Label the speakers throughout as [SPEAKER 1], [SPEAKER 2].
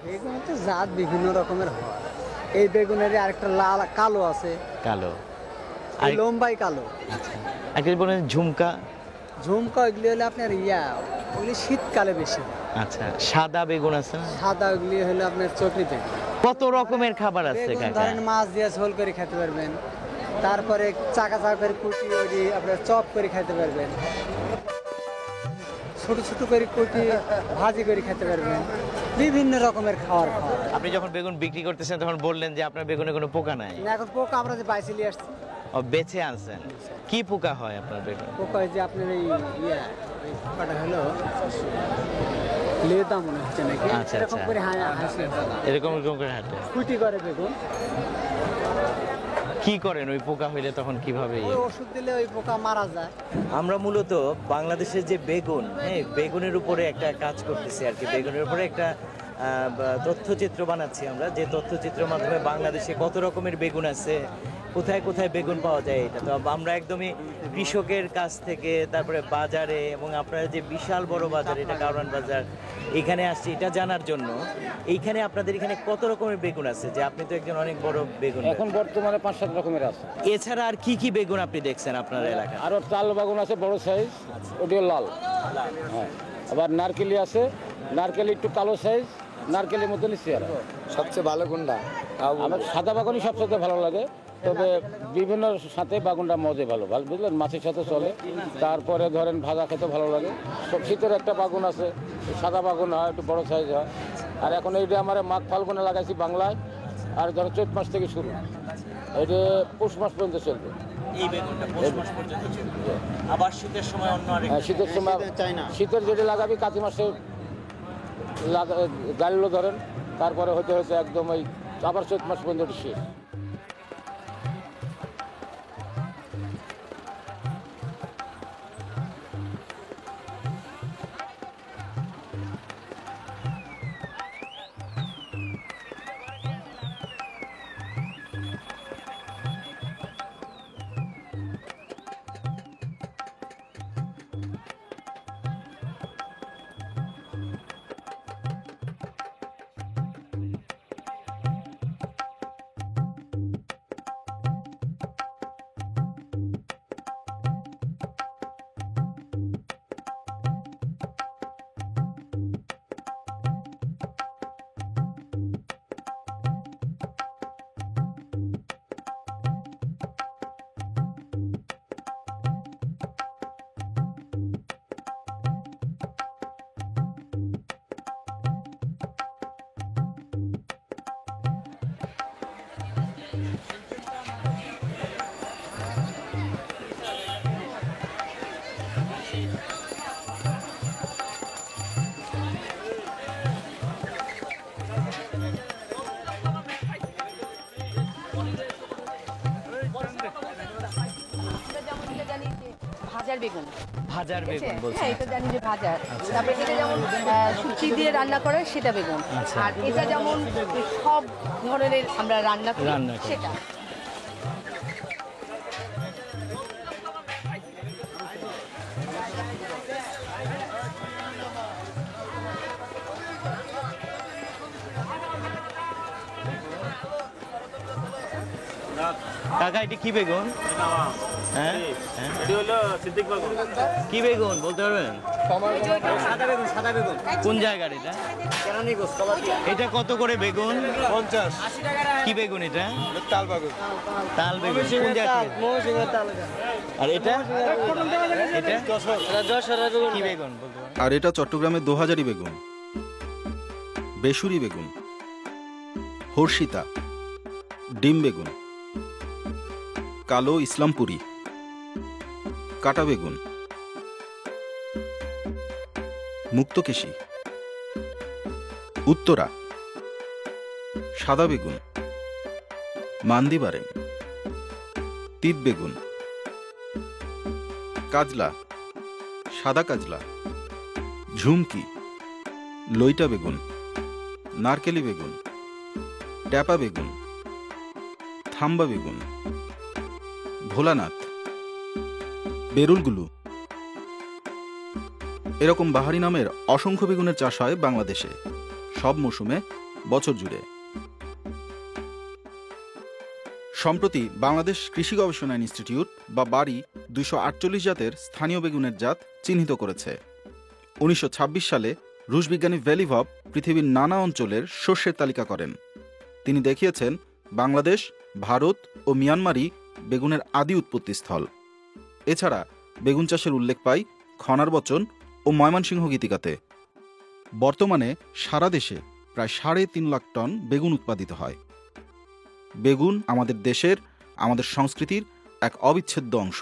[SPEAKER 1] বেগুন তো জাত বিভিন্ন রকমের হয়। এই বেগুনের আরেকটা লাল কালো আছে,
[SPEAKER 2] কালো,
[SPEAKER 1] এই লম্বাই কালো।
[SPEAKER 2] আচ্ছা, একটা বলেন ঝুমকা।
[SPEAKER 1] ঝুমকা ওইগুলি হলে আপনার ওগুলি শীতকালে বেশি।
[SPEAKER 2] আচ্ছা, সাদা বেগুন আছে না?
[SPEAKER 1] সাদা ওগুলি হলে আপনার চকরি বেগুন।
[SPEAKER 2] কত রকমের খাবার আছে
[SPEAKER 1] বেগুন
[SPEAKER 2] কাকা?
[SPEAKER 1] ধরেন মাছ দিয়ে ঝোল করে খেতে পারবেন, তারপরে চাকা চাকা করে কুটি ওই আপনার চপ করে খেতে পারবেন, ছোট ছোট করে কুটি ভাজি করে খেতে পারবেন, বিভিন্ন রকমের খাবার খাওয়া।
[SPEAKER 2] আপনি যখন বেগুন বিক্রি করতেছেন তখন বললেন যে আপনার বেগুনে কোনো পোকা নাই।
[SPEAKER 1] না, এখন পোকা আমরা যে বাইসে নিয়ে আসছি।
[SPEAKER 2] ও, বেছে আনছেন। কি পোকা হয় আপনার বেগুন?
[SPEAKER 1] পোকা যে আপনার এই এই পোকাটা হলো লেদা মনে হচ্ছে নাকি,
[SPEAKER 2] আচ্ছা,
[SPEAKER 1] এরকম
[SPEAKER 2] আচ্ছা।
[SPEAKER 1] করে হাসি
[SPEAKER 2] এরকম এরকম করে হাঁটে।
[SPEAKER 1] কুটি করে বেগুন।
[SPEAKER 2] কি করেন ওই পোকা হইলে তখন কিভাবে?
[SPEAKER 1] ওই ওষুধ দিলে ওই পোকা মারা যায়।
[SPEAKER 3] আমরা মূলত বাংলাদেশের যে বেগুন, হ্যাঁ, বেগুনের উপরে একটা কাজ করতেছি আর কি। বেগুনের উপরে একটা তথ্যচিত্র বানাচ্ছি আমরা, যে তথ্যচিত্রের মাধ্যমে বাংলাদেশে কত রকমের বেগুন আছে, কোথায় কোথায় বেগুন পাওয়া যায়, এটা তো আমরা একদমই কৃষকের কাছ থেকে, তারপরে বাজারে, এবং আপনারা যে বিশাল বড় বাজার, এটা কারওয়ান বাজার, এখানে আসছি এটা জানার জন্য। এইখানে আপনাদের এখানে কত রকমের বেগুন আছে, যে আপনি তো একজন অনেক বড় বেগুন।
[SPEAKER 4] এখন বর্তমানে 5-7 রকমের আছে।
[SPEAKER 3] এছাড়া আর কি কি বেগুন আপনি দেখছেন আপনার এলাকায়?
[SPEAKER 4] আরও তাল বাগুন আছে বড় সাইজ, ওটিও লাল। হ্যাঁ, আবার নারকেলি আছে, নারকেলি একটু কালো সাইজ, নারকেলের মতনই চেহারা।
[SPEAKER 5] সবচেয়ে ভালো কোনটা?
[SPEAKER 4] আমার সাদা বাগুনই সবচেয়ে ভালো লাগে, তবে বিভিন্ন সাথে বাগুনটা মজে ভালো বুঝলেন, মাছের সাথে চলে। তারপরে ধরেন ভাজা খেতে ভালো লাগে। সব শীতের একটা বাগুন আছে, সাদা বাগুন হয়, একটু বড় সাইজ হয়। আর এখন এইটা আমার মাঘ ফাল্গুনে লাগাইছি বাংলায়, আর ধরো চৈত মাস থেকে শুরু, এটা পৌষ মাস পর্যন্ত চলবে।
[SPEAKER 3] এই বেগুনটা পৌষ মাস পর্যন্ত চলবে। আবার শীতের সময় অন্য আরেক
[SPEAKER 4] শীতের সময় শীতের যেটা লাগাবি কাতি মাসে গাড়লো ধরেন, তারপরে হতে হতে একদম ওই আবার চৈত মাস পর্যন্ত শেষ।
[SPEAKER 6] ভাজার বেগুন,
[SPEAKER 2] ভাজার বেগুন বলছেন?
[SPEAKER 6] হ্যাঁ, এটা জানি যে ভাজার। তারপরে এটা যেমন সুচি দিয়ে রান্না করে সেটা বেগুন, আর এটা যেমন সব ধরনের আমরা রান্না করি সেটা।
[SPEAKER 2] কাকা এটা কি বেগুন? হ্যাঁ, কি বেগুন বলতে পারবেন?
[SPEAKER 1] সাদা বেগুন, সাদা বেগুন।
[SPEAKER 2] কোন জায়গার এটা? এটা কত করে বেগুন?
[SPEAKER 5] 50।
[SPEAKER 2] কি বেগুন এটা?
[SPEAKER 5] তাল বাগুন।
[SPEAKER 2] তাল বেগুন কোন জায়গা থেকে? আর এটা কি বেগুন বলতে পারবেন?
[SPEAKER 7] আর এটা চট্টগ্রামের দোহাজারি বেগুন, বেসুরি বেগুন, হর্ষিতা, ডিম বেগুন, কালো ইসলামপুরি, কাটা বেগুন, মুক্তকেশী, উত্তরা, সাদা বেগুন, মান্দিবারে, তিত বেগুন, কাজলা, সাদা কাজলা, ঝুমকি, লইটা বেগুন, নারকেলি বেগুন, ট্যাপা বেগুন, থাম্বা বেগুন, ভোলানাথ, বেরুলগুলু, এরকম বাহারি নামের অসংখ্য বেগুনের চাষ হয় বাংলাদেশে। সব মৌসুমে বছর জুড়ে। সম্প্রতি বাংলাদেশ কৃষি গবেষণা ইনস্টিটিউট বা বারি 248 জাতের স্থানীয় বেগুনের জাত চিহ্নিত করেছে। 1926 সালে রুশ বিজ্ঞানী ভেলিভভ পৃথিবীর নানা অঞ্চলের শস্যের তালিকা করেন। তিনি দেখিয়েছেন বাংলাদেশ, ভারত ও মিয়ানমারই বেগুনের আদি উৎপত্তিস্থল। এছাড়া বেগুন চাষের উল্লেখ পাই খনার বচন ও ময়মনসিংহ গীতিকাতে। বর্তমানে সারা দেশে প্রায় 3.5 লাখ টন বেগুন উৎপাদিত হয়। বেগুন আমাদের দেশের, আমাদের সংস্কৃতির এক অবিচ্ছেদ্য অংশ।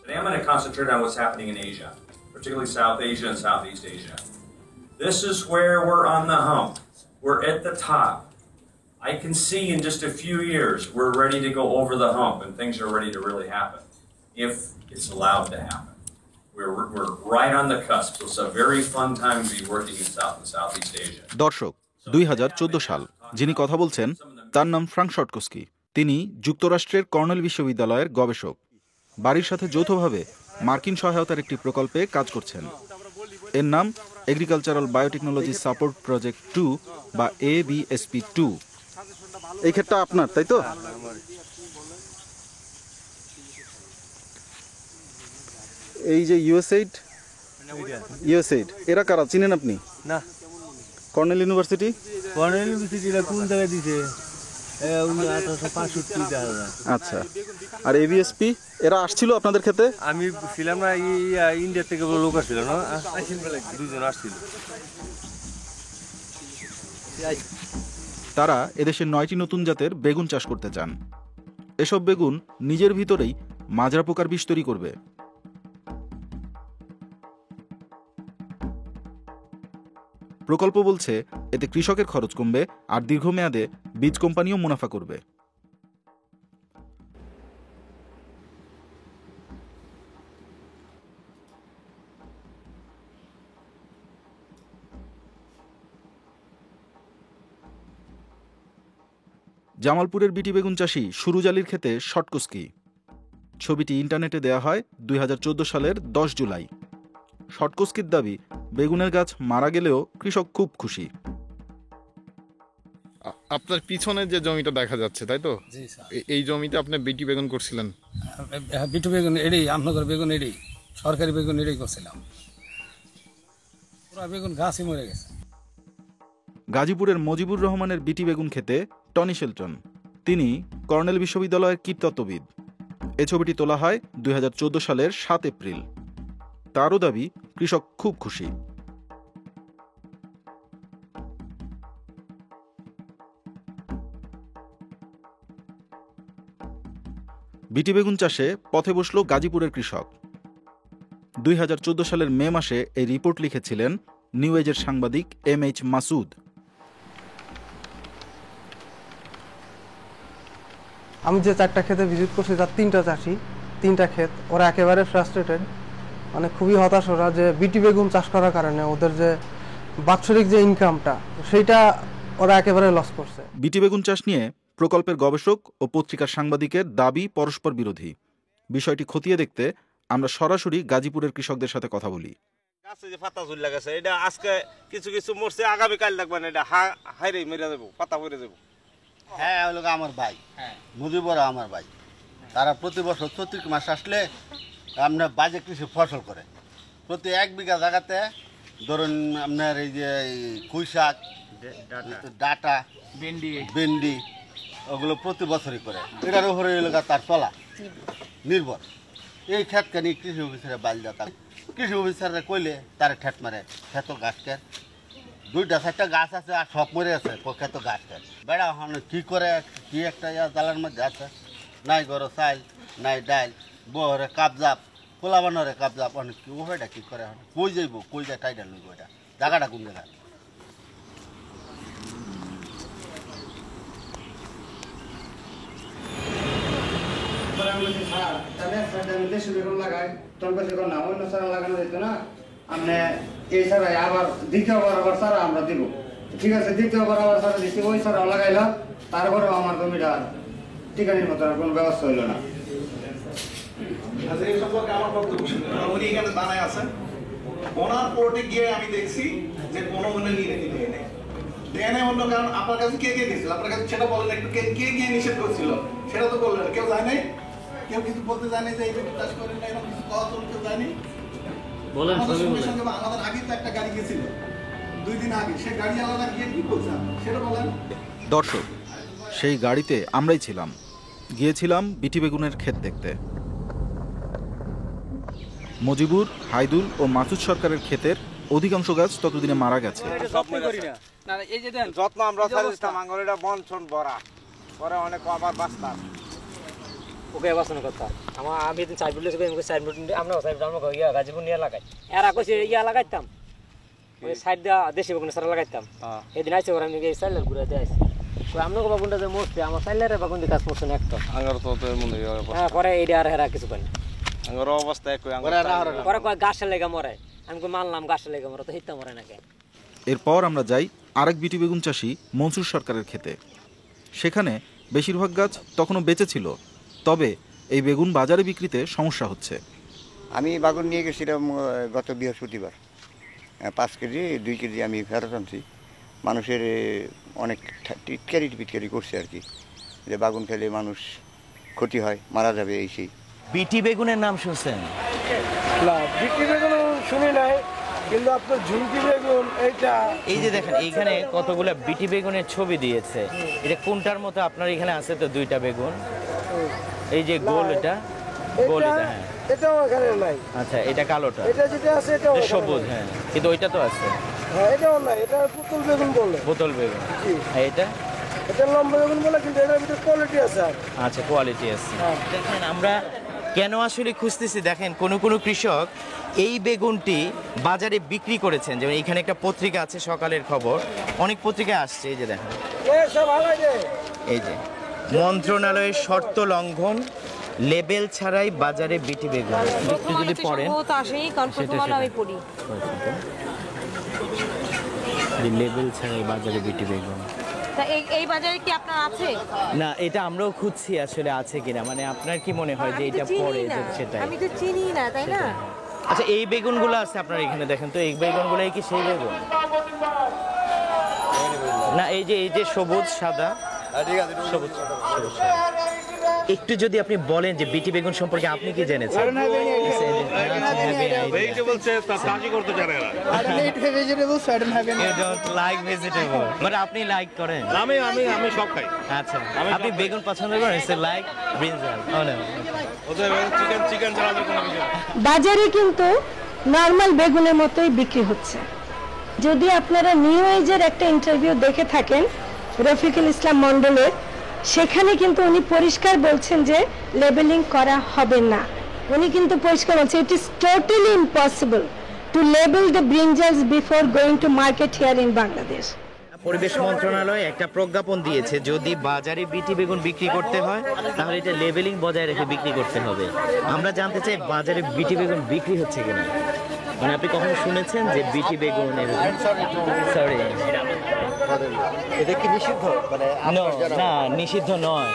[SPEAKER 8] Today I'm going to concentrate on what's happening in Asia, particularly South Asia and Southeast Asia. This is where we're on the hump. We're at the top. I can see in just a few years we're ready to go over the hump and things are ready to really happen, if it's allowed to happen. We're right on the cusp. So it's a very fun time to be working in South and Southeast Asia.
[SPEAKER 7] দর্শক, 2014 সাল যিনি কথা বলছেন তার নাম Frank শটকোস্কি। তিনি যুক্তরাষ্ট্রের colonel বিশ্ববিদ্যালয়ের গবেষক। বাড়ির সাথে যৌথভাবে মার্কিন সহায়তার একটি প্রকল্পে কাজ করছেন। এর নাম এগ্রিকালচারাল বায়োটেকনোলজি সাপোর্ট প্রজেক্ট 2 বা ABSP2। এই ক্ষেত্রটা আপনার, তাই তো? এই যে ইউএসএইড এরা কারা চিনেন আপনি?
[SPEAKER 2] না।
[SPEAKER 7] Colonel university?
[SPEAKER 2] কর্নেল ইউনিভার্সিটিটা কোন জায়গায় দিছে? 1865।
[SPEAKER 7] আচ্ছা। আর এবিএসপি এরা আসছিল আপনাদের ক্ষেতে?
[SPEAKER 2] আমি ছিলাম না, ইন্ডিয়া থেকে লোক আসছিল না, দুজন আসছিল।
[SPEAKER 7] তারা এদেশের 9টি নতুন জাতের বেগুন চাষ করতে চান। এসব বেগুন নিজের ভিতরেই মাজরা পোকার বিষ তৈরি করবে। প্রকল্প বলছে এতে কৃষকের খরচ কমবে আর দীর্ঘমেয়াদে বীজ কোম্পানিও মুনাফা করবে। জামালপুরের বিটি বেগুন চাষী সুরুজ আলীর ক্ষেতে শটকোস্কি। ছবিটি ইন্টারনেটে দেয়া হয় 2014 সালের 10 জুলাই। শটকোস্কির দাবি, বেগুনের গাছ মারা গেলেও কৃষক খুব খুশি।
[SPEAKER 5] আপনার পিছনে যে জমিটা দেখা যাচ্ছে, তাই তো?
[SPEAKER 4] জি স্যার।
[SPEAKER 5] এই জমিতে আপনি বিটি বেগুন করছিলেন?
[SPEAKER 4] বিটু বেগুন এড়েই, আমনগর বেগুন এড়েই, সরকারি বেগুন এড়েই করছিলাম। পুরো বেগুন গাছই মরে গেছে।
[SPEAKER 7] গাজীপুরের মজিবুর রহমানের বিটি বেগুন খেতে টনি শেলটন। তিনি কর্নেল বিশ্ববিদ্যালয়ের কীটতত্ত্ববিদ। এ ছবিটি তোলা হয় 2014 সালের 7 এপ্রিল। তারও দাবি, কৃষক খুব খুশি। বিটি বেগুন চাষে পথে বসল গাজীপুরের কৃষক। 2014 সালের মে মাসে এই রিপোর্ট লিখেছিলেন নিউ এজের সাংবাদিক MH মাসুদ।
[SPEAKER 9] আমি যে 4টা ক্ষেতে ভিজিট করছি তার 3টা চাষি, 3টা ক্ষেত, ওরা একেবারে ফ্রাস্ট্রেটেড, মানে খুবই হতাশ ওরা যে বিটি বেগুন চাষ করার কারণে ওদের যে বাৎসরিক যে ইনকামটা সেইটা ওরা একেবারে লস করছে।
[SPEAKER 7] বিটি বেগুন চাষ নিয়ে প্রকল্পের গবেষক ও পত্রিকার সাংবাদিকের দাবি পরস্পর বিরোধী। বিষয়টি খতিয়ে দেখতে আমরা সরাসরি গাজীপুরের কৃষকদের সাথে কথা বলি।
[SPEAKER 2] গাছে যে পাতা ঝুলে গেছে, এটা আজকে কিছু কিছু মরছে, আগামীকাল দেখবেন এটা হাইরে মেরে যাবো, পাতা পড়ে যাবো।
[SPEAKER 10] হ্যাঁ, ওই লোক আমার ভাই, মুজিবরা আমার ভাই। তারা প্রতি বছর 34 মাস আসলে আপনার বাজে কৃষি ফসল করে। প্রতি 1 বিঘা জায়গাতে ধরুন আপনার এই যে কুই শাক, ডাটা, ভেন্ডি ওগুলো প্রতি বছরই করে। এটার উপরে এই লোক তার চলা নির্ভর। এই ক্ষেতখানি কৃষি অফিসারে বাইল যাতা, কৃষি অফিসারে কইলে তারা ঠেট মারে, খেত গাছ খেত 2-4টা গাছ আছে আর সব মরে আছে, খেত গাছ খেত। বেড়া হন কি করে, কি একটা জ্বালার মধ্যে আছে, নাই গরো চাইল, নাই ডাইল, বহরে কাবজাপ, পোলা বানরে কাবজাপ, অনেক কি ওটা কি করে, কই যাইব, কই যায় টাইডাল লইব, ওইটা জায়গাটা কোন জায়গা?
[SPEAKER 1] দেশি বেগুন লাগাই, টনকা বেগুন না, অন্য সারা লাগানো যেত না। আপনি এই সারাই আবার দ্বিতীয়বার আবার সারা আমরা দিব, ঠিক আছে? দ্বিতীয়বার আবার সারা দিচ্ছি, ওই সারা লাগাইলাম, তারপরেও আমার জমিটা টিকানির মতো আর কোনো ব্যবস্থা হইল না।
[SPEAKER 11] এই সম্পর্কে আমার বক্তব্য, উনি এখানে দানায় আছেন, ওনার কোর্টে গিয়ে আমি দেখছি যে কোনো মনে নিয়ে নেই দেনে অন্য কারণ আপনার কাছে কে কে গেছিল আপনার কাছে সেটা বলেন একটু কে কে গিয়ে নিষেধ করছিল সেটা তো বললেন কেউ যায় নাই কেউ কিছু বলতে যায় নাই যে এই ব্যক্তি চাষ করেন না এরকম কিছু কথা তো কেউ যায় নাই বলেন সঙ্গে সঙ্গে আমাদের আগে তো একটা গাড়ি গেছিল 2 দিন আগে সেই গাড়ি আলাদা গিয়ে কি বলছে সেটা বলেন।
[SPEAKER 7] দর্শক, সেই গাড়িতে আমরাই ছিলাম, গিয়েছিলাম বিটি বেগুনের ক্ষেত দেখতে। মজিবুর, হাইদুল ও মাসুদ সরকারের ক্ষেতের অধিকাংশ গাছ ততদিনে মারা গেছে।
[SPEAKER 2] যত্ন আমরা চালিয়েছিলাম আঙ্গুর এটা বন ছন ভরা পরে অনেক আবার বাঁচতাম
[SPEAKER 12] ওকে বাঁচানোর কথা আমার আমি এদিন সাইড বলেছি সাইড আমরা সাইড আমরা ইয়া গাজীপুর নিয়ে লাগাই এরা কইছে ইয়া লাগাইতাম ওই সাইড দা দেশি বেগুন সারা লাগাইতাম এদিন আইছে ওরা আমি সাইলের ঘুরে দিয়ে আইছি ওই আমরা বাগুনটা যে মরছে আমার সাইলের বাগুন দিয়ে কাজ করছে না একটা
[SPEAKER 2] আঙ্গুর তো মনে
[SPEAKER 12] হ্যাঁ পরে এইটা আর হেরা কিছু পাই
[SPEAKER 2] আঙ্গুর অবস্থা একই আঙ্গুর
[SPEAKER 12] পরে কয় গাছের লেগে মরে আমি কই মানলাম গাছের লেগে মরে তো হিতা মরে নাকি।
[SPEAKER 7] এরপর আমরা যাই আরেক বিটি বেগুন চাষি মনসুর সরকারের ক্ষেতে। সেখানে বেশিরভাগ গাছ তখনও বেঁচে ছিল, তবে এই বেগুন বাজারে বিক্রিতে সমস্যা হচ্ছে।
[SPEAKER 13] আমি বাগুন নিয়ে গেছিলাম গত বৃহস্পতিবার 5 কেজি 2 কেজি আমি ফেরত আনছি। মানুষের অনেক টিটকারি করছে আর কি, যে বাগুন খেলে মানুষ ক্ষতি হয়, মারা যাবে এই সেই।
[SPEAKER 3] বিটি বেগুনের নাম শুনছেন?
[SPEAKER 9] না, বিটি বেগুন শুনি নাই, কিন্তু আপনার ঝুমকি বেগুন এইটা
[SPEAKER 3] এই যে দেখেন এইখানে কতগুলো বিটি বেগুনের ছবি দিয়েছে। এটা কোনটার মতো আপনার এখানে আছে তো 2টা বেগুন, এই যে গোল এটা গোল এটা হ্যাঁ
[SPEAKER 9] এটাও এখানে নাই।
[SPEAKER 3] আচ্ছা এটা কালোটা,
[SPEAKER 9] এটা যেটা আছে এটাও
[SPEAKER 3] সবুজ হ্যাঁ, কিন্তু ওইটা তো আছে
[SPEAKER 9] হ্যাঁ এটাও নাই, এটা বোতল বেগুন বলে।
[SPEAKER 3] বোতল বেগুন আর এটা
[SPEAKER 9] লম্বা বেগুন বলে, কিন্তু এটার ভিতরে কোয়ালিটি আছে।
[SPEAKER 3] আচ্ছা কোয়ালিটি আছে। দেখেন আমরা কেন আসলে খুঁজতেছি, দেখেন কোন কৃষক এই বেগুনটি বাজারে বিক্রি করেছেন। যেমন এখানে একটা পত্রিকা আছে সকালের খবর, অনেক পত্রিকায় আসছে। এই যে দেখেন এই যে মন্ত্রণালয়ের শর্ত লঙ্ঘন, লেবেল ছাড়াই বাজারে বিটি বেগুন। একটু যদি পড়েন লেবেল ছাড়াই বাজারে বিটি বেগুন।
[SPEAKER 6] এই বাজারে কি আপনার আছে?
[SPEAKER 3] না, এটা আমরাও খুঁজছি আসলে আছে কিনা। মানে আপনার কি মনে হয় যে এটা পড়ে সেটাই?
[SPEAKER 6] আমি তো চিনি না, তাই না?
[SPEAKER 3] আচ্ছা এই বেগুনগুলো আছে আপনার এখানে, দেখেন তো এই বেগুনগুলোই কি সেই বেগুন? না এই যে সবুজ সাদা, সবুজ সবুজ। একটু যদি আপনি বলেন যে বিটি বেগুন সম্পর্কে আপনি কি জেনেছেন? আপনি লাইক করেন?
[SPEAKER 2] আমি সব খাই।
[SPEAKER 3] আচ্ছা আপনি বেগুন পছন্দ করেন? লাইক ব্রিনজাল।
[SPEAKER 2] চিকেন ছাড়া কোনো কিছু
[SPEAKER 14] বাজারে কিন্তু নরমাল বেগুনের মতোই বিক্রি হচ্ছে। যদি আপনারা নিউ এজের একটা ইন্টারভিউ দেখে থাকেন রফিকুল ইসলাম মন্ডলের, সেখানে কিন্তু উনি পরিষ্কার বলছেন যে লেবেলিং করা হবে না। উনি কিন্তু পরিষ্কার বলছেন it is totally impossible to label the brinjals before going to market here in Bangladesh.
[SPEAKER 3] পরিবেশ মন্ত্রণালয় একটা প্রজ্ঞাপন দিয়েছে, যদি বাজারে বিটি বেগুন বিক্রি করতে হয় তাহলে এটা লেবেলিং বজায় রেখে বিক্রি করতে হবে। আমরা জানতে চাই বাজারে বিটি বেগুন বিক্রি হচ্ছে কিনা। মানে আপনি কখনো শুনেছেন যে বিটি বেগুন সরি
[SPEAKER 13] এটা কি নিষিদ্ধ? মানে
[SPEAKER 3] না নিষিদ্ধ নয়,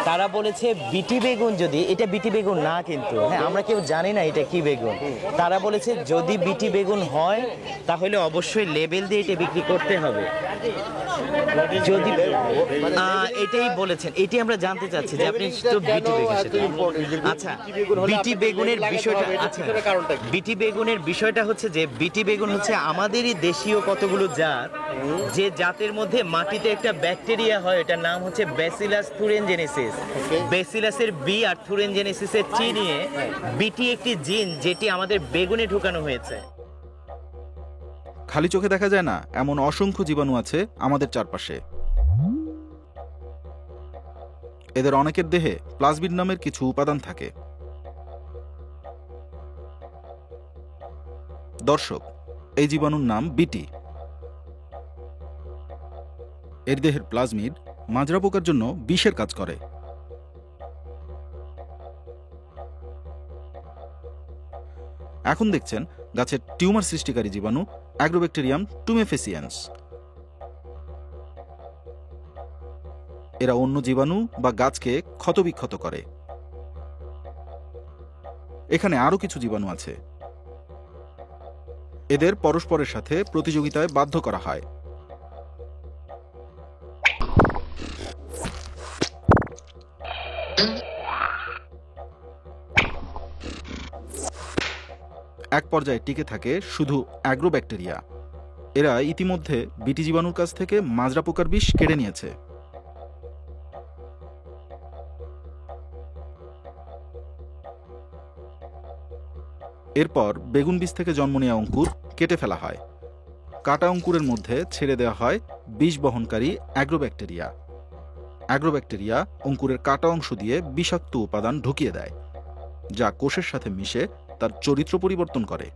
[SPEAKER 3] তারা বলেছে বিটি বেগুন যদি, এটা বিটি বেগুন না কিন্তু হ্যাঁ আমরা কেউ জানি না এটা কি বেগুন। তারা বলেছে যদি বিটি বেগুন হয় তাহলে অবশ্যই লেবেল দিয়ে এটা বিক্রি করতে হবে। যদি এটাই বলেছেন, এটি আমরা জানতে চাচ্ছি যে আপনি তো বিটি বেগুন, আচ্ছা বিটি বেগুনের বিষয়টা, আচ্ছা বিটি বেগুনের বিষয়টা হচ্ছে যে বিটি বেগুন হচ্ছে আমাদেরই দেশীয় কতগুলো জাত, যে জাতের মধ্যে মাটিতে একটা ব্যাকটেরিয়া হয়, এটার নাম হচ্ছে ব্যাসিলাস থুরেনজেনেসিস। ব্যাসিলাসের বি আর থুরেনজেনেসিসের টি নিয়ে বিটি একটি জিন যেটি আমাদের বেগুনে ঢুকানো হয়েছে।
[SPEAKER 7] খালি চোখে দেখা যায় না এমন অসংখ্য জীবাণু আছে আমাদের চারপাশে। এদের অনেকের দেহে প্লাজমিড নামের কিছু উপাদান থাকে। দর্শক, এই জীবাণুর নাম বিটি। এর দেহের প্লাজমিড মাজরা পোকার জন্য বিষের কাজ করে। এখন দেখছেন গাছের টিউমার সৃষ্টিকারী জীবাণু অ্যাগ্রোব্যাকটেরিয়াম টুমেফেসিয়েন্স। এরা অন্য জীবাণু বা গাছকে ক্ষতবিক্ষত করে। এখানে আরো কিছু জীবাণু আছে। এদের পরস্পরের সাথে প্রতিযোগিতায় বাধ্য করা হয়। এক পর্যায়ে টিকে থাকে শুধু অ্যাগ্রোব্যাকটেরিয়া। এরা ইতিমধ্যে বিটি জীবাণুর কাছ থেকে মাজরা পোকার বিষ কেড়ে নিয়েছে। এরপর বেগুন বীজ থেকে জন্ম নেওয়া অঙ্কুর কেটে ফেলা হয়। কাটা অঙ্কুরের মধ্যে ছেড়ে দেওয়া হয় বিষ বহনকারী অ্যাগ্রোব্যাকটেরিয়া। অ্যাগ্রোব্যাকটেরিয়া অঙ্কুরের কাটা অংশ দিয়ে বিষাক্ত উপাদান ঢুকিয়ে দেয়, যা কোষের সাথে মিশে তার চরিত্র পরিবর্তন করে।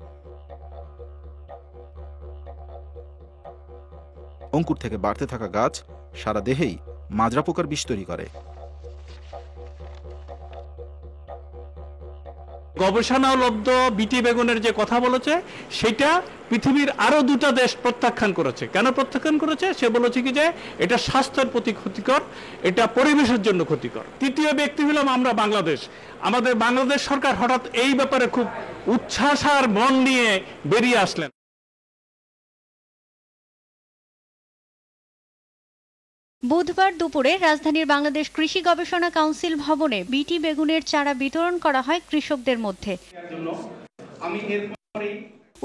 [SPEAKER 7] অঙ্কুর থেকে বাড়তে থাকা গাছ সারা দেহেই মাজরা পোকার বিষ তৈরি করে।
[SPEAKER 15] গবেষণালব্ধ বিটি বেগুনের যে কথা বলেছে সেটা পৃথিবীর আরো 2টা দেশ প্রত্যাখ্যান করেছে। কেন প্রত্যাখ্যান করেছে? সে বলেছে কি যে এটা স্বাস্থ্যের প্রতি ক্ষতিকর, এটা পরিবেশের জন্য ক্ষতিকর। তৃতীয় ব্যক্তি হলাম আমরা বাংলাদেশ। আমাদের বাংলাদেশ সরকার হঠাৎ এই ব্যাপারে খুব উচ্ছ্বাস আর মন নিয়ে বেরিয়ে আসলেন।
[SPEAKER 16] বুধবার দুপুরে রাজধানীর বাংলাদেশ কৃষি গবেষণা কাউন্সিল ভবনে বিটি বেগুনের চারা বিতরণ করা হয় কৃষকদের মধ্যে।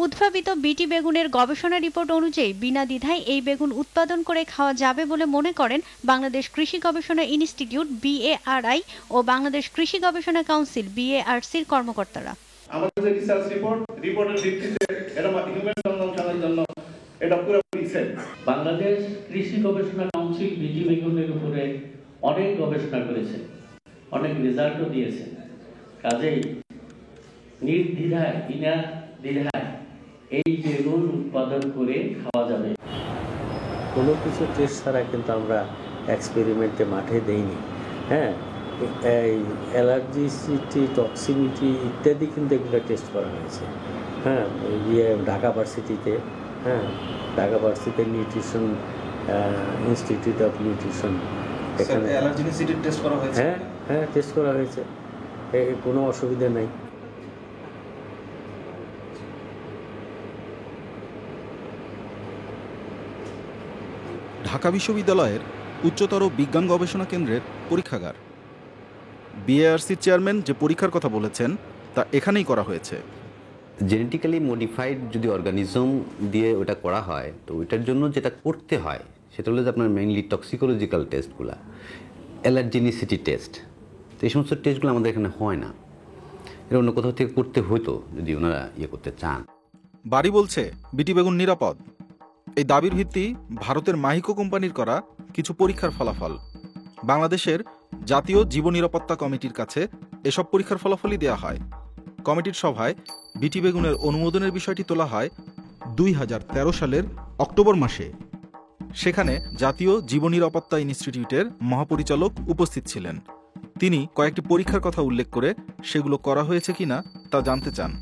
[SPEAKER 16] উদ্ভাবিত বিটি বেগুনের গবেষণা রিপোর্ট অনুযায়ী বিনা দ্বিধায় এই বেগুন উৎপাদন করে খাওয়া যাবে বলে মনে করেন বাংলাদেশ কৃষি গবেষণা ইনস্টিটিউট BARI ও বাংলাদেশ কৃষি গবেষণা কাউন্সিল BARCর কর্মকর্তারা।
[SPEAKER 11] আমাদের যে রিসার্চ রিপোর্টের ভিত্তিতে এটা হিউম্যান কনজাম্পশনের জন্য এটা পুরোপুরি সেফ।
[SPEAKER 17] বাংলাদেশ কৃষি গবেষণা কাউন্সিল বিটি বেগুনের উপরে অনেক গবেষণা করেছে, অনেক রেজাল্টও দিয়েছে। কাজেই নির্দ্বিধায় বিনা দ্বিধায় এই বেগুন উৎপাদন করে খাওয়া যাবে।
[SPEAKER 3] কোনো কিছু টেস্ট ছাড়া কিন্তু আমরা এক্সপেরিমেন্টে মাঠে দেইনি। হ্যাঁ, এই অ্যালার্জিসিটি, টক্সিনিটি ইত্যাদি কিন্তু এগুলো টেস্ট করা হয়েছে। হ্যাঁ, ঢাকা ভার্সিটিতে, ঢাকা ভার্সিটিতে নিউট্রিশন ইনস্টিটিউট অফ নিউট্রিশন, এখানে
[SPEAKER 7] টেস্ট করা হয়েছে।
[SPEAKER 3] হ্যাঁ, টেস্ট করা হয়েছে, কোনো অসুবিধা নেই।
[SPEAKER 7] ঢাকা বিশ্ববিদ্যালয়ের উচ্চতর বিজ্ঞান গবেষণা কেন্দ্রের পরীক্ষাগার। BARCর চেয়ারম্যান যে পরীক্ষার কথা বলেছেন তা এখানেই করা হয়েছে।
[SPEAKER 18] জেনেটিক্যালি মডিফাইড যদি অর্গানিজম দিয়ে ওটা করা হয়, তো ওইটার জন্য যেটা করতে হয় সেটা হলো যে আপনার মেইনলি টক্সিকোলজিক্যাল টেস্টগুলো, অ্যালার্জেনিসিটি টেস্ট। তো এই সমস্ত টেস্টগুলো আমাদের এখানে হয় না, এটা অন্য কোথাও থেকে করতে হতো যদি ওনারা করতে চান।
[SPEAKER 7] বাড়ি বলছে বিটি বেগুন নিরাপদ। এই দাবির ভিত্তি ভারতের মাহিকো কোম্পানির করা কিছু পরীক্ষার ফলাফল। বাংলাদেশের জাতীয় জীব নিরাপত্তা কমিটির কাছে এসব পরীক্ষার ফলাফলই দেওয়া হয়। কমিটির সভায় বিটি বেগুনের অনুমোদনের বিষয়টি তোলা হয় 2013 সালের অক্টোবর মাসে। সেখানে জাতীয় জীব নিরাপত্তা ইনস্টিটিউটের মহাপরিচালক উপস্থিত ছিলেন। তিনি কয়েকটি পরীক্ষার কথা উল্লেখ করে সেগুলো করা হয়েছে কিনা তা জানতে চান।